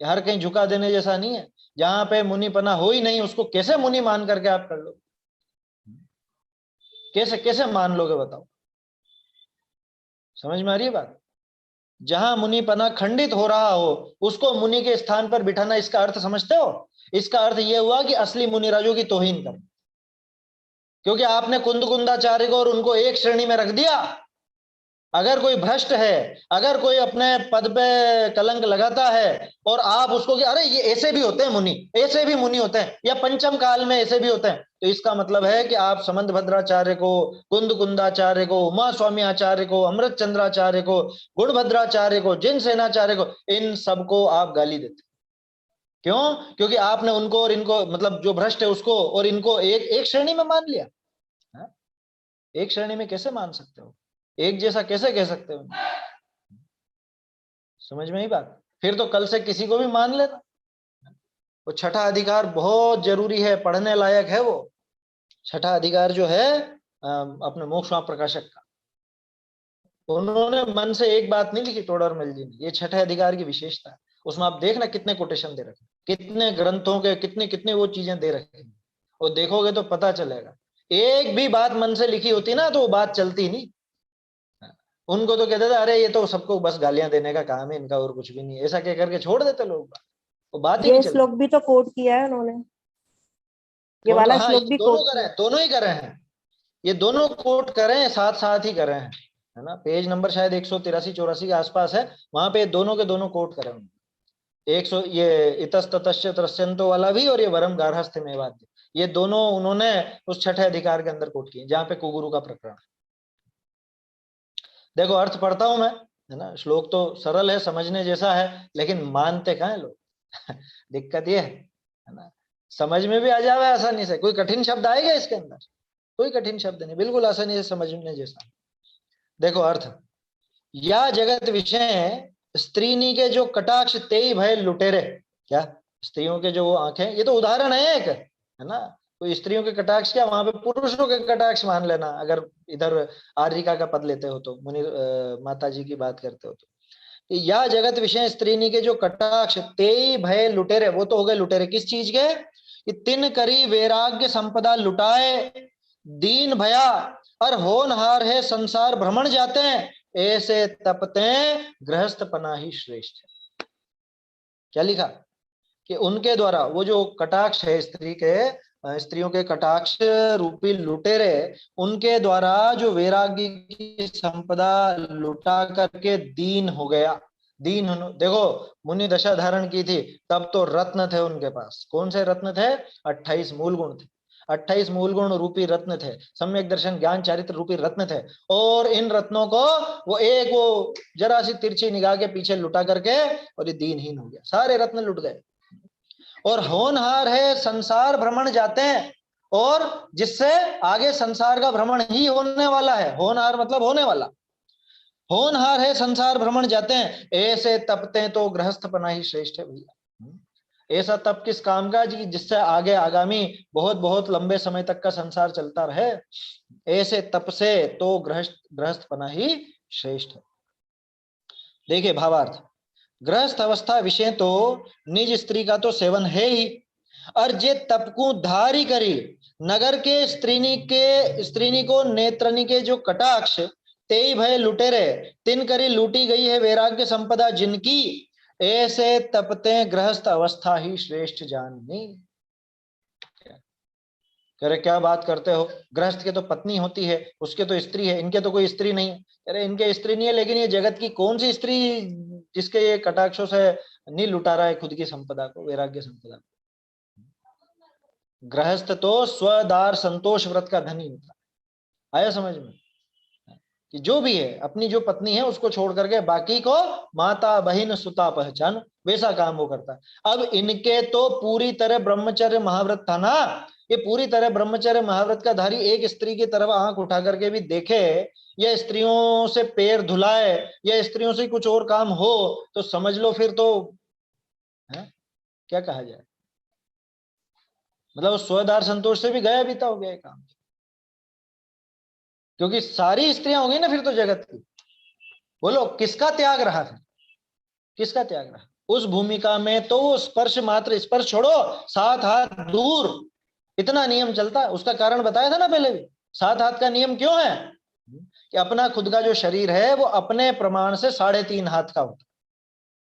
कि हर कहीं झुका देने जैसा नहीं है। जहां पे मुनिपना हो ही नहीं उसको कैसे मुनि मान करके आप कर लो? कैसे कैसे मान लोगे बताओ? समझ में आ रही है बात? जहां मुनिपना खंडित हो रहा हो उसको मुनि के स्थान पर बिठाना, इसका अर्थ समझते हो? इसका अर्थ यह हुआ कि असली मुनिराजों की तौहीन कर, क्योंकि आपने कुंद कुंदाचार्य को और उनको एक श्रेणी में रख दिया। अगर कोई भ्रष्ट है, अगर कोई अपने पद पे कलंक लगाता है और आप उसको कि अरे ये ऐसे भी होते हैं मुनि, ऐसे भी मुनि होते हैं, या पंचम काल में ऐसे भी होते हैं, तो इसका मतलब है कि आप समंत भद्राचार्य को, कुंद कुंदाचार्य को, उमा स्वामी आचार्य को, अमृत चंद्राचार्य को, गुणभद्राचार्य को, जिन सेनाचार्य को, इन सबको आप गाली देते। क्यों? क्योंकि आपने उनको और इनको, मतलब जो भ्रष्ट है उसको और इनको एक एक श्रेणी में मान लिया। एक श्रेणी में कैसे मान सकते हो? एक जैसा कैसे कह सकते हो? समझ में ही बात? फिर तो कल से किसी को भी मान लेना। वो छठा अधिकार बहुत जरूरी है, पढ़ने लायक है वो छठा अधिकार जो है अपने मोक्ष प्रकाशक का। उन्होंने मन से एक बात नहीं लिखी टोडर मिल जी ने, ये छठे अधिकार की विशेषता है। उसमें आप देखना कितने कोटेशन दे रखे, कितने ग्रंथों के कितने कितने वो चीजें दे रखे, और देखोगे तो पता चलेगा। एक भी बात मन से लिखी होती ना तो वो बात चलती नहीं। उनको तो कहते थे अरे ये तो सबको बस गालियां देने का काम है इनका, और कुछ भी नहीं, ऐसा कह करके छोड़ देते लोग, वो बात ही नहीं ये चलती। श्लोक भी तो कोट किया है उन्होंने, ये कौन? तो वाला हाँ, श्लोक ये भी दोनों कोट करे किया। हैं, दोनों ही करे हैं, ये दोनों कोट करे हैं, साथ साथ ही करे हैं, है ना? पेज नंबर शायद 183-84 के आसपास है, वहां पे दोनों के दोनों कोट करे हैं। 100 ये इतस्ततश्च त्रस्यंतो वाला भी और ये वरम गार्हस्थ्य में वाद्य, ये दोनों उन्होंने उस छठे अधिकार के अंदर कोट किए जहां पे कुगुरु का प्रकरण। देखो अर्थ पढ़ता हूं मैं, है ना? श्लोक तो सरल है, समझने जैसा है, लेकिन मानते कहां है लोग? दिक्कत ये है ना? समझ में भी आ जावे आसानी से, कोई कठिन शब्द आएगा इसके अंदर? कोई कठिन शब्द नहीं, बिल्कुल आसानी से समझने जैसा। देखो अर्थ, या जगत विषय स्त्रीनी के जो कटाक्ष तेई भय लुटेरे, क्या स्त्रियों के जो वो आंखें, ये तो उदाहरण है एक, है ना? तो स्त्रियों के कटाक्ष क्या, वहां पे पुरुषों के कटाक्ष मान लेना, अगर इधर आर्यिका का पद लेते हो तो, मुनि माता जी की बात करते हो तो। या जगत विषय स्त्रीनी के जो कटाक्ष तेई भय लुटेरे, वो तो हो गए लुटेरे किस चीज के? कि तिन करी वैराग्य संपदा लुटाए दीन भया, और होनहार है संसार भ्रमण जाते हैं, ऐसे तपते गृहस्थ पना ही श्रेष्ठ है। क्या लिखा? कि उनके द्वारा वो जो कटाक्ष है स्त्री के, स्त्रियों के कटाक्ष रूपी लुटेरे, उनके द्वारा जो वैराग्य की संपदा लुटा करके दीन हो गया। दीन देखो, मुनि दशा धारण की थी तब तो रत्न थे उनके पास। कौन से रत्न थे? 28 मूल गुण थे, 28 मूल गुण रूपी रत्न थे, सम्यक दर्शन ज्ञान चारित्र रूपी रत्न थे, और इन रत्नों को वो जरा सी तिरछी निगाह के पीछे लुटा करके और ये दीनहीन हो गया, सारे रत्न लुट गए। और होनहार है संसार भ्रमण जाते हैं, और जिससे आगे संसार का भ्रमण ही होने वाला है, होनहार मतलब होने वाला, होनहार है संसार भ्रमण जाते हैं, ऐसे तपते तो गृहस्थ पना ही श्रेष्ठ है भैया। ऐसा तप किस काम का जी, जिससे आगे आगामी बहुत बहुत लंबे समय तक का संसार चलता रहे, ऐसे तप से तो गृहस्थ गृहस्थ पना ही श्रेष्ठ है। देखिए भावार्थ, गृहस्थ अवस्था विषय तो निज स्त्री का तो सेवन है ही, और जे तपकू धारी करी नगर के स्त्रीनी को नेत्रनी के जो कटाक्ष तेई भय लुटेरे तिन करी लूटी गई है वैराग्य संपदा जिनकी, ऐसे तपते गृहस्थ अवस्था ही श्रेष्ठ जाननी। अरे क्या बात करते हो, गृहस्थ के तो पत्नी होती है, उसके तो स्त्री है, इनके तो कोई स्त्री नहीं है। अरे इनके स्त्री नहीं है, लेकिन ये जगत की कौन सी स्त्री जिसके ये कटाक्षों से नहीं लुटा रहा है खुद की संपदा को, वैराग्य संपदा को? गृहस्थ तो स्वदार संतोष व्रत का धनी होता है। आया समझ में? कि जो भी है अपनी जो पत्नी है उसको छोड़ करके बाकी को माता बहन सुता पहचान, वैसा काम वो करता है। अब इनके तो पूरी तरह ब्रह्मचर्य महाव्रत था ना, ये पूरी तरह ब्रह्मचर्य महाव्रत का धारी एक स्त्री की तरफ आंख उठा करके भी देखे, या स्त्रियों से पैर धुलाए, या स्त्रियों से कुछ और काम हो, तो समझ लो फिर तो है क्या कहा जाए, मतलब स्वदार संतोष से भी गया बीता हो गया काम। क्योंकि सारी स्त्रियां होंगी ना फिर तो जगत की। बोलो किसका त्याग रहा था? किसका त्याग रहा? उस भूमिका में तो वो स्पर्श मात्र, स्पर्श छोड़ो 7 हाथ दूर, इतना नियम चलता है। उसका कारण बताया था ना पहले भी। 7 हाथ का नियम क्यों है कि अपना खुद का जो शरीर है वो अपने प्रमाण से 3.5 हाथ का होता है।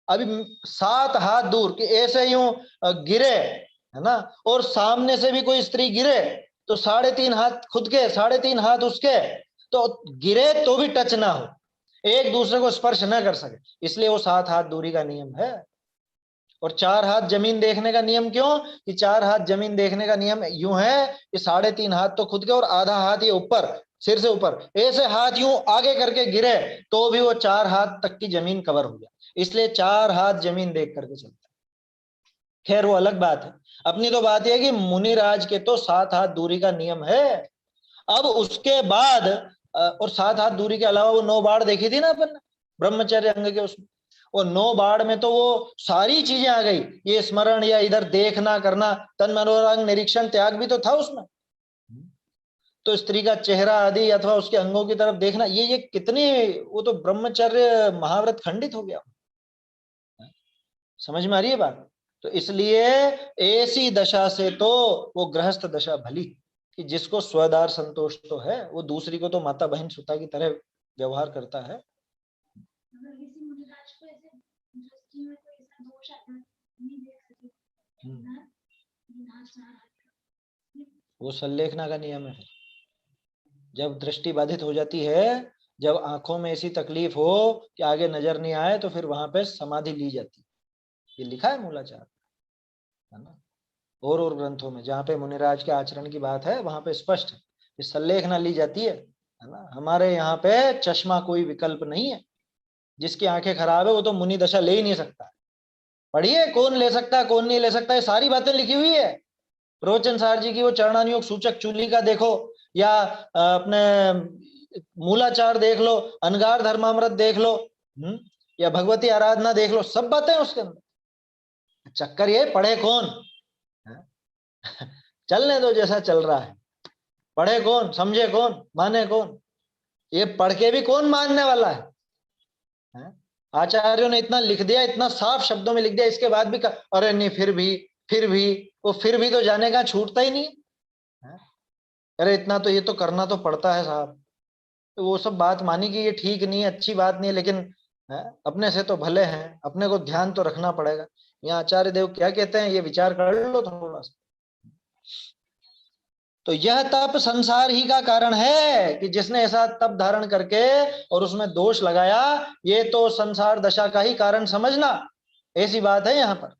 अभी 7 हाथ दूर कि ऐसे यूं गिरे, है ना, और सामने से भी कोई स्त्री गिरे तो 3.5 हाथ खुद के, 3.5 हाथ उसके, तो गिरे तो भी टच ना हो, एक दूसरे को स्पर्श ना कर सके, इसलिए वो 7 हाथ दूरी का नियम है। और 4 हाथ जमीन देखने का नियम क्यों कि 4 हाथ जमीन देखने का नियम यूं है कि 3.5 हाथ तो खुद के और आधा हाथ ये ऊपर, सिर से ऊपर, ऐसे हाथ यूं आगे करके गिरे तो भी वो 4 हाथ तक की जमीन कवर हो गया, इसलिए 4 हाथ जमीन देख करके चलता है। खैर वो अलग बात है। अपनी तो बात यह है कि मुनिराज के तो 7 हाथ दूरी का नियम है। अब उसके बाद और 7 हाथ दूरी के अलावा वो 9 बाढ़ देखी थी ना अपन ब्रह्मचर्य अंग के, उसमें वो 9 बाढ़ में तो वो सारी चीजें आ गई, ये स्मरण या इधर देखना करना, तन मनोरंग निरीक्षण त्याग भी तो था उसमें। तो स्त्री का चेहरा आदि अथवा उसके अंगों की तरफ देखना, ये कितनी, वो तो ब्रह्मचर्य महाव्रत खंडित हो गया। समझ में आ रही है बात। तो इसलिए ऐसी दशा से तो वो गृहस्थ दशा भली कि जिसको स्वदार संतोष तो है, वो दूसरी को तो माता बहन सुता की तरह व्यवहार करता है। वो संलेखना का नियम है। जब दृष्टि बाधित हो जाती है, जब आंखों में ऐसी तकलीफ हो कि आगे नजर नहीं आए, तो फिर वहां पे समाधि ली जाती है। ये लिखा है मूलाचार, है ना, और ग्रंथों में जहाँ पे मुनिराज के आचरण की बात है वहां पे स्पष्ट है कि संलेखना ली जाती है ना। हमारे यहाँ पे चश्मा कोई विकल्प नहीं है, जिसकी आंखें खराब है वो तो मुनि दशा ले ही नहीं सकता। पढ़िए कौन ले सकता है कौन नहीं ले सकता, ये सारी बातें लिखी हुई है। रोचन सार जी की वो चरणानुयोग सूचक चूली का देखो, या अपने मूलाचार देख लो, अनगार धर्मामृत देख लो, या भगवती आराधना देख लो, सब बातें उसके अंदर। चक्कर ये पढ़े कौन, चलने दो जैसा चल रहा है, पढ़े कौन, समझे कौन, माने कौन। ये पढ़ के भी कौन मानने वाला है? आचार्यों ने इतना लिख दिया, इतना साफ शब्दों में लिख दिया, इसके बाद भी अरे नहीं फिर भी वो फिर भी तो जाने का छूटता ही नहीं है। अरे इतना तो ये तो करना तो पड़ता है साहब। तो वो सब बात मानी कि ये ठीक नहीं है, अच्छी बात नहीं है, लेकिन अपने से तो भले हैं, अपने को ध्यान तो रखना पड़ेगा। यहाँ आचार्य देव क्या कहते हैं, ये विचार कर लो थोड़ा सा। तो यह तप संसार ही का कारण है कि जिसने ऐसा तप धारण करके और उसमें दोष लगाया, ये तो संसार दशा का ही कारण समझना, ऐसी बात है यहाँ पर।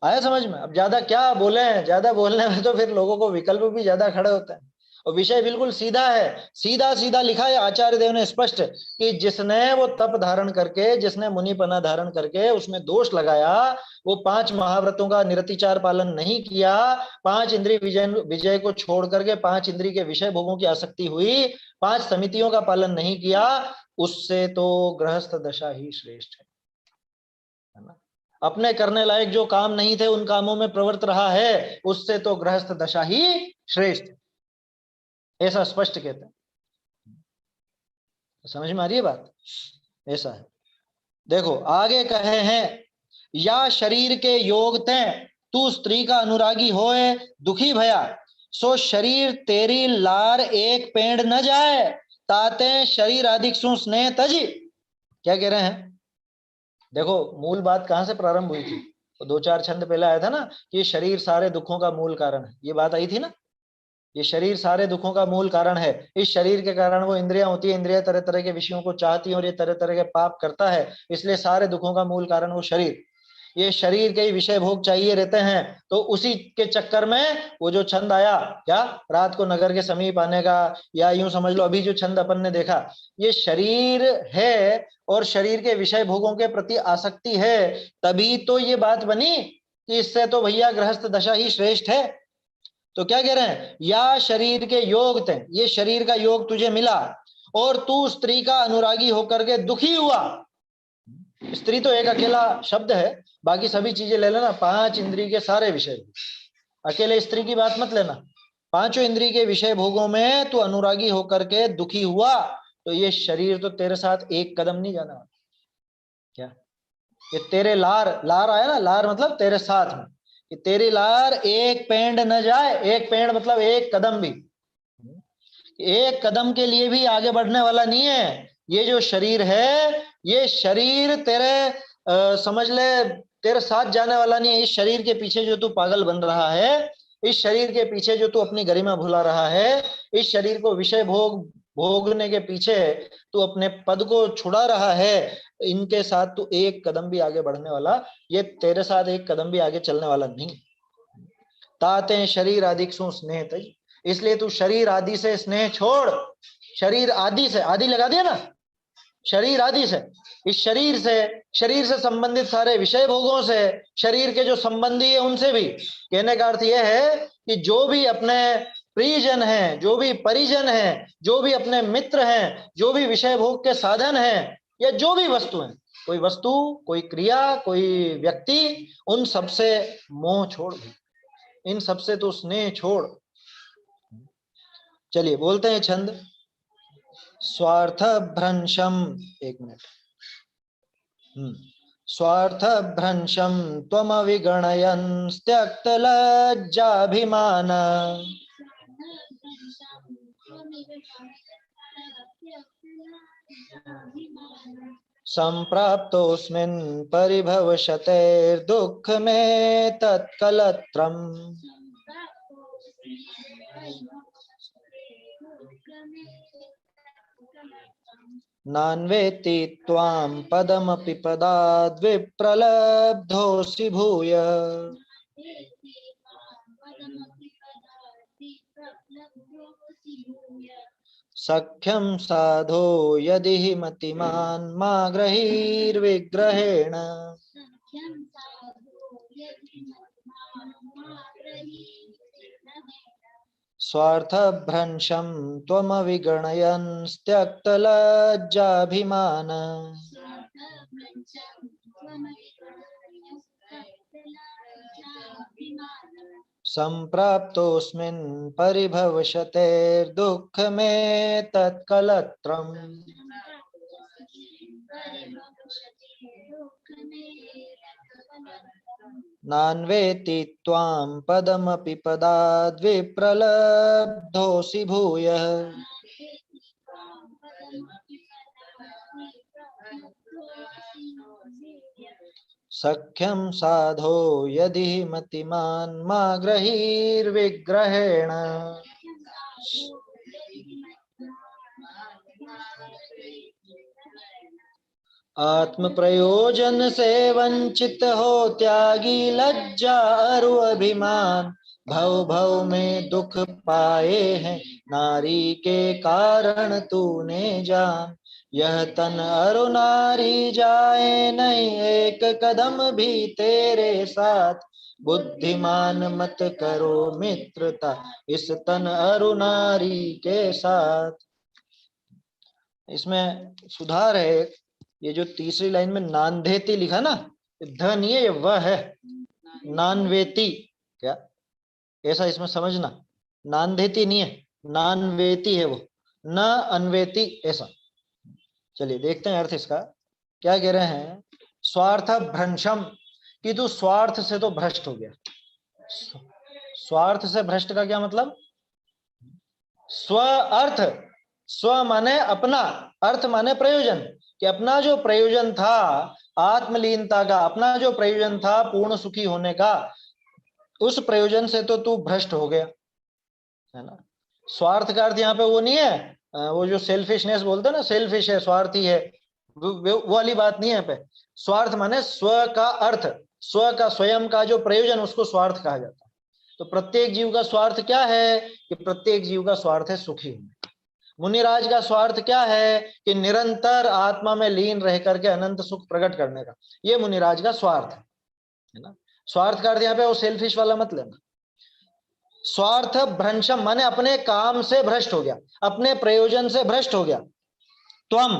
आया समझ में। अब ज्यादा क्या बोले, ज्यादा बोलने में तो फिर लोगों को विकल्प भी ज्यादा खड़े होते हैं, और विषय बिल्कुल सीधा है, सीधा सीधा लिखा है आचार्य देव ने स्पष्ट कि जिसने वो तप धारण करके, जिसने मुनिपना धारण करके उसमें दोष लगाया, वो 5 महाव्रतों का निरतिचार पालन नहीं किया, 5 इंद्रिय विजय को छोड़ करके 5 इंद्रिय के विषय भोगों की आसक्ति हुई, 5 समितियों का पालन नहीं किया, उससे तो गृहस्थ दशा ही श्रेष्ठ है ना। अपने करने लायक जो काम नहीं थे उन कामों में प्रवृत्त रहा है, उससे तो गृहस्थ दशा ही श्रेष्ठ, ऐसा स्पष्ट कहते हैं। समझ में आ रही है बात, ऐसा है। देखो आगे कहे हैं, या शरीर के योग ते तू स्त्री का अनुरागी होए दुखी भया, सो शरीर तेरी लार एक पेड़ न जाए, ताते शरीर अधिक सु स्नेह तजी। क्या कह रहे हैं, देखो मूल बात कहां से प्रारंभ हुई थी, तो 2-4 छंद पहले आया था ना कि ये शरीर सारे दुखों का मूल कारण है, ये बात आई थी ना। ये शरीर सारे दुखों का मूल कारण है, इस शरीर के कारण वो इंद्रियां होती है, इंद्रियां तरह तरह के विषयों को चाहती हैं और ये तरह तरह के पाप करता है, इसलिए सारे दुखों का मूल कारण वो शरीर। ये शरीर के ही विषय भोग चाहिए रहते हैं, तो उसी के चक्कर में वो जो छंद आया, क्या रात को नगर के समीप आने का, या यूं समझ लो अभी जो छंद अपन ने देखा, ये शरीर है और शरीर के विषय भोगों के प्रति आसक्ति है, तभी तो ये बात बनी कि इससे तो भैया गृहस्थ दशा ही श्रेष्ठ है। तो क्या कह रहे हैं, या शरीर के योग थे, ये शरीर का योग तुझे मिला और तू स्त्री का अनुरागी होकर के दुखी हुआ। स्त्री तो एक अकेला शब्द है, बाकी सभी चीजें ले लेना, 5 इंद्रिय के सारे विषय, अकेले स्त्री की बात मत लेना, 5 इंद्रिय के विषय भोगों में तू अनुरागी होकर के दुखी हुआ, तो ये शरीर तो तेरे साथ एक कदम नहीं जाना। क्या ये तेरे लार, लार आया ना, लार मतलब तेरे साथ में, कि तेरी लार एक पेंड न जाए, एक पेंड मतलब एक कदम भी, एक कदम के लिए भी आगे बढ़ने वाला नहीं है। ये जो शरीर है, ये शरीर तेरे समझ ले तेरे साथ जाने वाला नहीं है। इस शरीर के पीछे जो तू पागल बन रहा है, इस शरीर के पीछे जो तू अपनी गरिमा भुला रहा है, इस शरीर को विषय भोगने के पीछे तू अपने पद को छुड़ा रहा है, इनके साथ तू एक कदम भी आगे बढ़ने वाला, ये तेरे साथ एक कदम भी आगे चलने वाला नहीं। ताते शरीर आदि सु स्नेह तज, इसलिए तू शरीर आदि से स्नेह छोड़। शरीर आदि से, आदि लगा दिया ना, शरीर आदि से, इस शरीर से संबंधित सारे विषय भोगों से, शरीर के जो संबंधी है उनसे भी। कहने का अर्थ यह है कि जो भी अपने प्रियजन हैं, जो भी परिजन हैं, जो भी अपने मित्र हैं, जो भी विषय भोग के साधन हैं, या जो भी वस्तु हैं, कोई वस्तु, कोई क्रिया, कोई व्यक्ति, उन सबसे मोह छोड़, इन सबसे तो स्नेह छोड़। चलिए बोलते हैं छंद। स्वार्थ भ्रंशम, एक मिनट। स्वार्थ भ्रंशम त्वम विगणयन् त्यक्त लज्जाभिमान संप्राप्तोऽस्मिन् परिभवशतेर्दुःख मे तत्कलत्रम् नान्वेति त्वां पदमपि पदाद्विप्रलब्धोऽसि भूय सख्यं साधो यदि हि मतिमान् मा ग्रहीर्विग्रहेण स्वार्थभ्रंशं त्वमविगणयन् त्यक्तलज्जाभिमान संप्राप्तोऽस्मिन् परिभवशतेर्दुःख मे तत्कलत्रम् नान्वेति त्वां पदमपि पदाद्विप्रलब्धोऽसि भूयः सख्यं साधो यदि हि मतिमान् मा ग्रहीर्विग्रहेण आत्म प्रयोजन से वंचित हो त्यागी लज्जा अरु अभिमान भव भव में दुख पाए हैं नारी के कारण तूने जान यह तन अरु नारी जाए नहीं एक कदम भी तेरे साथ बुद्धिमान मत करो मित्रता इस तन अरु नारी के साथ। इसमें सुधार है, ये जो तीसरी लाइन में नान्धेती लिखा ना, ध नहीं है, ये वह है, नानवेती, क्या ऐसा इसमें समझना, नान्धेती नहीं है, नानवेती है वो, न अनवेती ऐसा। चलिए देखते हैं अर्थ इसका क्या कह रहे हैं। स्वार्थ भ्रंशम, कि तू स्वार्थ से तो भ्रष्ट हो गया। स्वार्थ से भ्रष्ट का क्या मतलब? स्व अर्थ, स्व माने अपना, अर्थ माने प्रयोजन, कि अपना जो प्रयोजन था आत्मलीनता का, अपना जो प्रयोजन था पूर्ण सुखी होने का, उस प्रयोजन से तो तू भ्रष्ट हो गया, है ना। स्वार्थ का अर्थ यहाँ पे वो नहीं है, वो जो सेल्फिशनेस बोलते हैं ना, सेल्फिश है, स्वार्थी है, वो वाली बात नहीं है पे। स्वार्थ माने स्व का अर्थ, स्व का स्वयं का जो प्रयोजन, उसको स्वार्थ कहा जाता है। तो प्रत्येक जीव का स्वार्थ क्या है? कि प्रत्येक जीव का स्वार्थ है सुखी होना। मुनिराज का स्वार्थ क्या है? कि निरंतर आत्मा में लीन रह करके अनंत सुख प्रकट करने का, ये मुनिराज का स्वार्थ है ना। स्वार्थ का अर्थ यहाँ पे वो सेल्फिश वाला मत लेना। स्वार्थ भ्रंशम माने अपने काम से भ्रष्ट हो गया, अपने प्रयोजन से भ्रष्ट हो गया। त्वम,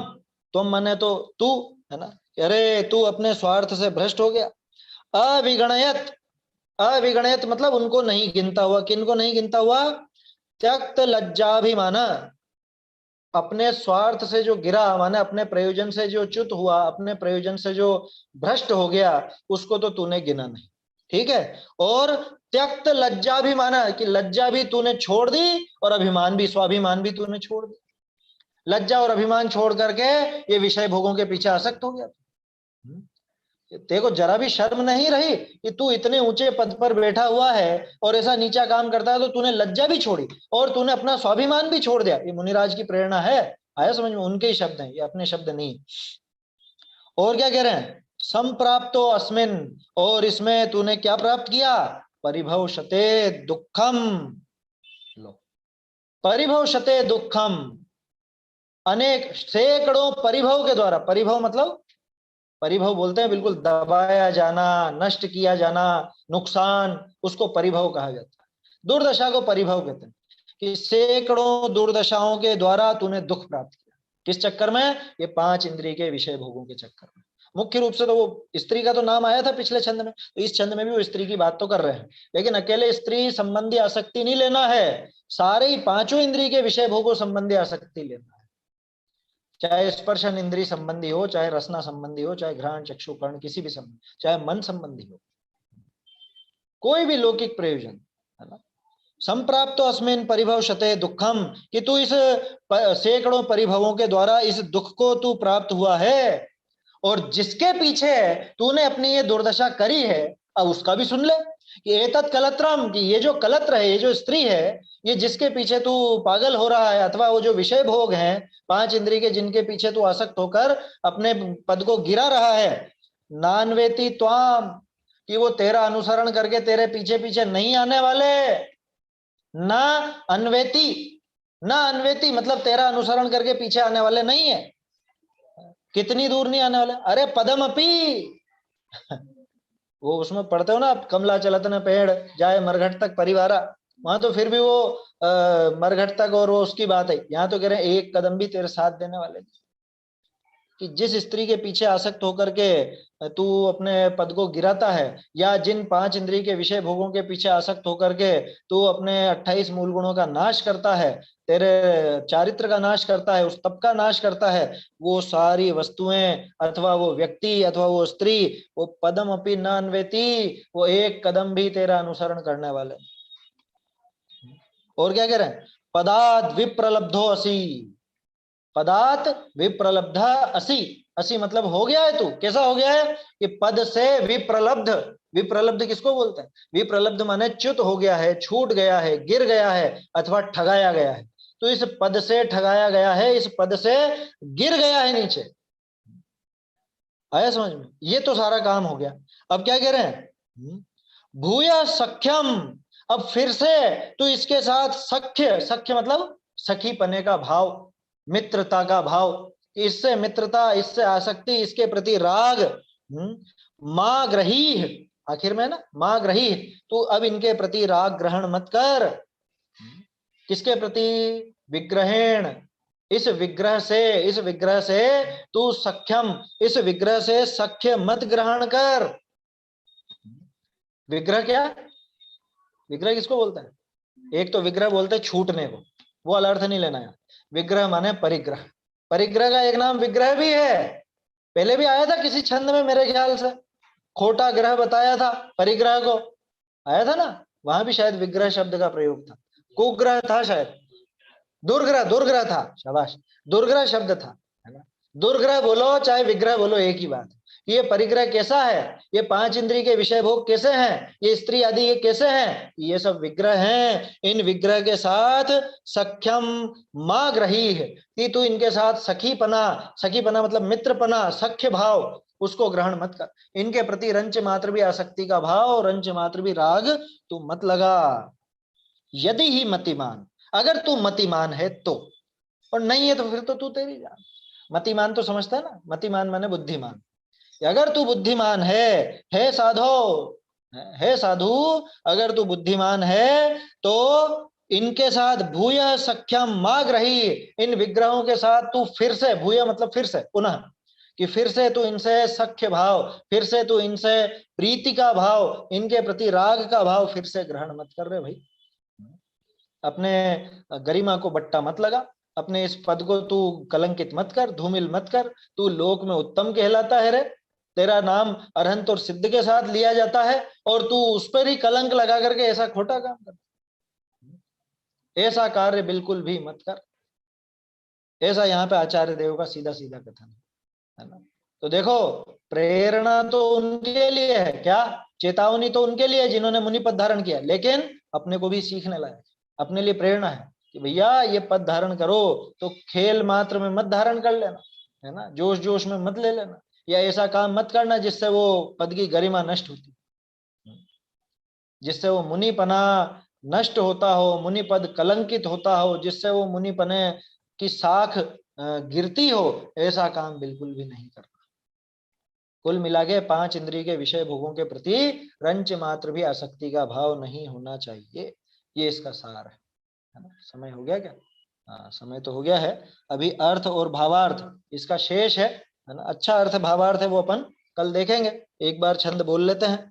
त्वम माने तो तू, है ना। अरे तू अपने स्वार्थ से भ्रष्ट हो गया। अविगणयत, अविगणयत मतलब उनको नहीं गिनता हुआ। किनको नहीं गिनता हुआ? त्यक्त लज्जाभिमान, अपने स्वार्थ से जो गिरा, माने अपने प्रयोजन से जो च्युत हुआ, अपने प्रयोजन से जो भ्रष्ट हो गया, उसको तो तूने गिना नहीं, ठीक है। और त्यक्त लज्जा भी, माना कि लज्जा भी तूने छोड़ दी और अभिमान भी, स्वाभिमान भी तूने छोड़ दी। लज्जा और अभिमान छोड़ करके ये विषय भोगों के पीछे आसक्त हो गया। तेरे को जरा भी शर्म नहीं रही कि तू इतने ऊंचे पद पर बैठा हुआ है और ऐसा नीचा काम करता है, तो तूने लज्जा भी छोड़ी और तूने अपना स्वाभिमान भी छोड़ दिया। ये मुनिराज की प्रेरणा है, आया समझ में? उनके ही शब्द हैं, ये अपने शब्द नहीं। और क्या कह रहे हैं? संप्राप्तो अस्मिन, और इसमें तूने क्या प्राप्त किया? परिभवशते दुखम। लो, परिभवशते दुखम, अनेक सैकड़ों परिभव के द्वारा, परिभव मतलब, परिभव बोलते हैं बिल्कुल दबाया जाना, नष्ट किया जाना, नुकसान, उसको परिभव कहा जाता है। दुर्दशा को परिभव कहते हैं कि सैकड़ों दुर्दशाओं के द्वारा तूने दुख प्राप्त किया। किस चक्कर में? ये 5 इंद्रिय के विषय भोगों के चक्कर में। मुख्य रूप से तो वो स्त्री का तो नाम आया था पिछले छंद में, तो इस छंद में भी वो स्त्री की बात तो कर रहे हैं, लेकिन अकेले स्त्री संबंधी आसक्ति नहीं लेना है, सारे ही 5 इंद्रिय के विषय भोगों संबंधी आसक्ति लेना है। चाहे स्पर्शन इंद्रिय संबंधी हो, चाहे रसना संबंधी हो, चाहे घ्राण चक्षु कर्ण किसी भी संबंध, चाहे मन संबंधी हो, कोई भी लौकिक प्रयोजन, है ना। संप्राप्तो अस्मिन परिभवशते दुखम, कि तू इस सैकड़ों परिभवों के द्वारा इस दुख को तू प्राप्त हुआ है, और जिसके पीछे तूने अपनी ये दुर्दशा करी है, अब उसका भी सुन ले कि एतत् कलत्रम, कि ये जो कलत्र है, ये जो स्त्री है, ये जिसके पीछे तू पागल हो रहा है, अथवा वो जो विषय भोग हैं 5 इंद्रिय के, जिनके पीछे तू आसक्त होकर अपने पद को गिरा रहा है, नान्वेति त्वाम, कि वो तेरा अनुसरण करके तेरे पीछे पीछे नहीं आने वाले। ना अन्वेति, ना अन्वेति मतलब तेरा अनुसरण करके पीछे आने वाले नहीं है। कितनी दूर नहीं आने वाले? अरे पदम अपी वो उसमें पढ़ते हो ना आप, कमला चलत न पेड़ जाए मरघट तक परिवारा, वहां तो फिर भी वो मरघट तक और वो उसकी बात है। यहाँ तो कह रहे हैं एक कदम भी तेरे साथ देने वाले नहीं। कि जिस स्त्री के पीछे आसक्त होकर के तू अपने पद को गिराता है, या जिन 5 इंद्रिय के विषय भोगों के पीछे आसक्त होकर के तू अपने 28 मूल गुणों का नाश करता है, तेरे चारित्र का नाश करता है, उस तप का नाश करता है, वो सारी वस्तुएं अथवा वो व्यक्ति अथवा वो स्त्री, वो पदम अपि न अन्वेति, वो एक कदम भी तेरा अनुसरण करने वाले। और क्या कह रहे हैं? पदाद विप्रलब्धो असी, पदात विप्रलब्ध असी, असी मतलब हो गया है तू। कैसा हो गया है? कि पद से विप्रलब्ध, विप्रलब्ध किसको बोलते हैं? विप्रलब्ध माने च्युत हो गया है, छूट गया है, गिर गया है, अथवा ठगाया गया है। तो इस पद से ठगाया गया है, इस पद से गिर गया है नीचे। आया समझ में? ये तो सारा काम हो गया। अब क्या कह रहे हैं? भूया सख्यम, अब फिर से तो इसके साथ सख्य, सख्य मतलब सखी पने का भाव, मित्रता का भाव, इससे मित्रता, इससे आसक्ति, इसके प्रति राग, मां ग्रही, आखिर में ना मां ग्रही, तो अब इनके प्रति राग ग्रहण मत कर। किसके प्रति? विग्रहेण, इस विग्रह से, इस विग्रह से तू सख्यम, इस विग्रह से सख्य मत ग्रहण कर। विग्रह क्या? विग्रह किसको बोलते हैं? एक तो विग्रह बोलते हैं छूटने को, वो वाला अर्थ नहीं लेना है। विग्रह माने परिग्रह, परिग्रह का एक नाम विग्रह भी है, पहले भी आया था किसी छंद में मेरे ख्याल से, खोटा ग्रह बताया था परिग्रह को, आया था ना, वहां भी शायद विग्रह शब्द का प्रयोग था। कुग्रह था शायद, दुर्ग्रह, दुर्ग्रह था, शाबाश, दुर्ग्रह शब्द था, है ना। दुर्ग्रह बोलो चाहे विग्रह बोलो एक ही बात। ये परिग्रह कैसा है? ये 5 इंद्रिय के विषय भोग कैसे हैं? ये स्त्री आदि ये कैसे हैं? ये सब विग्रह हैं। इन विग्रह के साथ सख्यम मां ग्रही है, कि तू इनके साथ सखीपना, सखीपना मतलब मित्रपना, सख्य भाव, उसको ग्रहण मत कर। इनके प्रति रंच मात्र भी आसक्ति का भाव, रंच मात्र भी राग तू मत लगा। यदि ही मतिमान, अगर तू मतिमान है तो, और नहीं है तो फिर तो तू तेरी जान। मतिमान तो समझता है ना, मतिमान माने बुद्धिमान। अगर तू बुद्धिमान है साधो, है साधु, अगर तू बुद्धिमान है तो इनके साथ भूय सख्यम माग रही, इन विग्रहों के साथ तू फिर से, भूय मतलब फिर से, पुनः, कि फिर से तू इनसे सख्य भाव, फिर से तू इनसे प्रीति का भाव, इनके प्रति राग का भाव फिर से ग्रहण मत कर रहे भाई। अपने गरिमा को बट्टा मत लगा, अपने इस पद को तू कलंकित मत कर, धूमिल मत कर। तू लोक में उत्तम कहलाता है रे, तेरा नाम अरहंत और सिद्ध के साथ लिया जाता है, और तू उस पर ही कलंक लगा करके ऐसा खोटा काम कर, ऐसा कार्य बिल्कुल भी मत कर। ऐसा यहाँ पे आचार्य देव का सीधा सीधा कथन है ना। तो देखो, प्रेरणा तो उनके लिए है, क्या चेतावनी तो उनके लिए जिन्होंने मुनि पद धारण किया, लेकिन अपने को भी सीखने लायक, अपने लिए प्रेरणा है कि भैया ये पद धारण करो तो खेल मात्र में मत धारण कर लेना, है ना, जोश जोश में मत ले लेना, या ऐसा काम मत करना जिससे वो पद की गरिमा नष्ट होती, जिससे वो मुनिपना नष्ट होता हो, मुनि पद कलंकित होता हो, जिससे वो मुनिपने की साख गिरती हो, ऐसा काम बिल्कुल भी नहीं करना। कुल मिला के 5 इंद्रिय के विषय भोगों के प्रति रंच मात्र भी आसक्ति का भाव नहीं होना चाहिए। ये इसका सार है ना। समय हो गया क्या? हाँ, समय तो हो गया है। अभी अर्थ और भावार्थ इसका शेष है ना। अच्छा अर्थ भावार्थ है वो अपन कल देखेंगे। एक बार छंद बोल लेते हैं।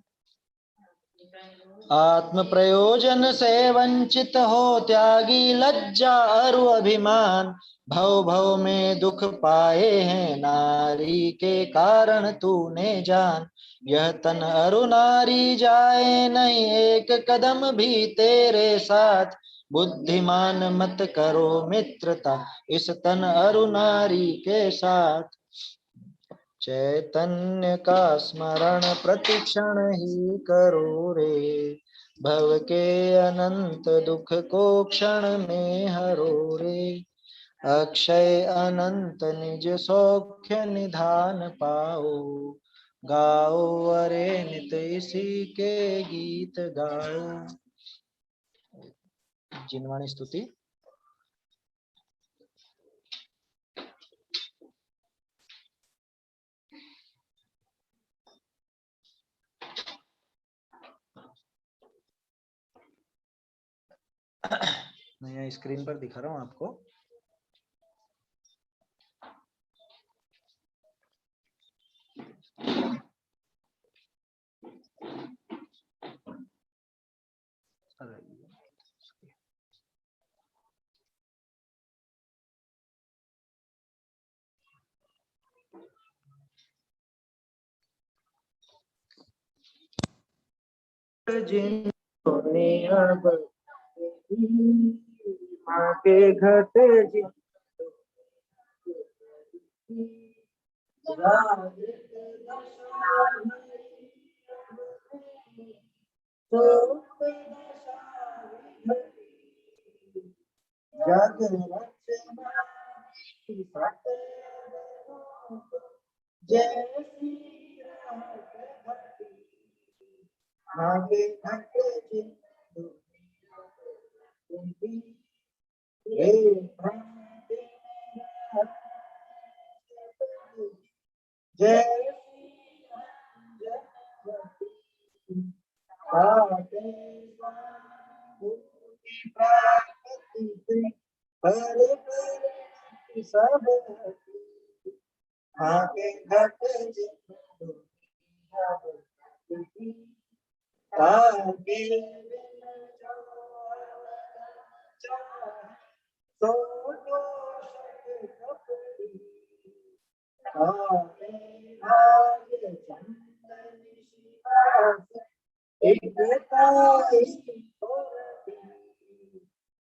आत्म प्रयोजन से वंचित हो त्यागी लज्जा और अभिमान, भव भव में दुख पाए हैं नारी के कारण तूने जान। यह तन अरु नारी जाए नहीं एक कदम भी तेरे साथ, बुद्धिमान मत करो मित्रता इस तन अरु नारी के साथ। चैतन्य का स्मरण प्रतिक्षण ही करो रे, भव के अनंत दुख को क्षण में हरो रे। अक्षय अनंत निज सौख्य निधान पाओ, गाओ अरे नित इसी के गीत गाओ। जिनवाणी स्तुति। मैं यहाँ स्क्रीन पर दिखा रहा हूँ आपको। जिन्होंने अब माँ के घट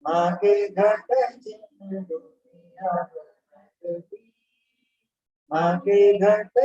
माँ के घट माँ के घट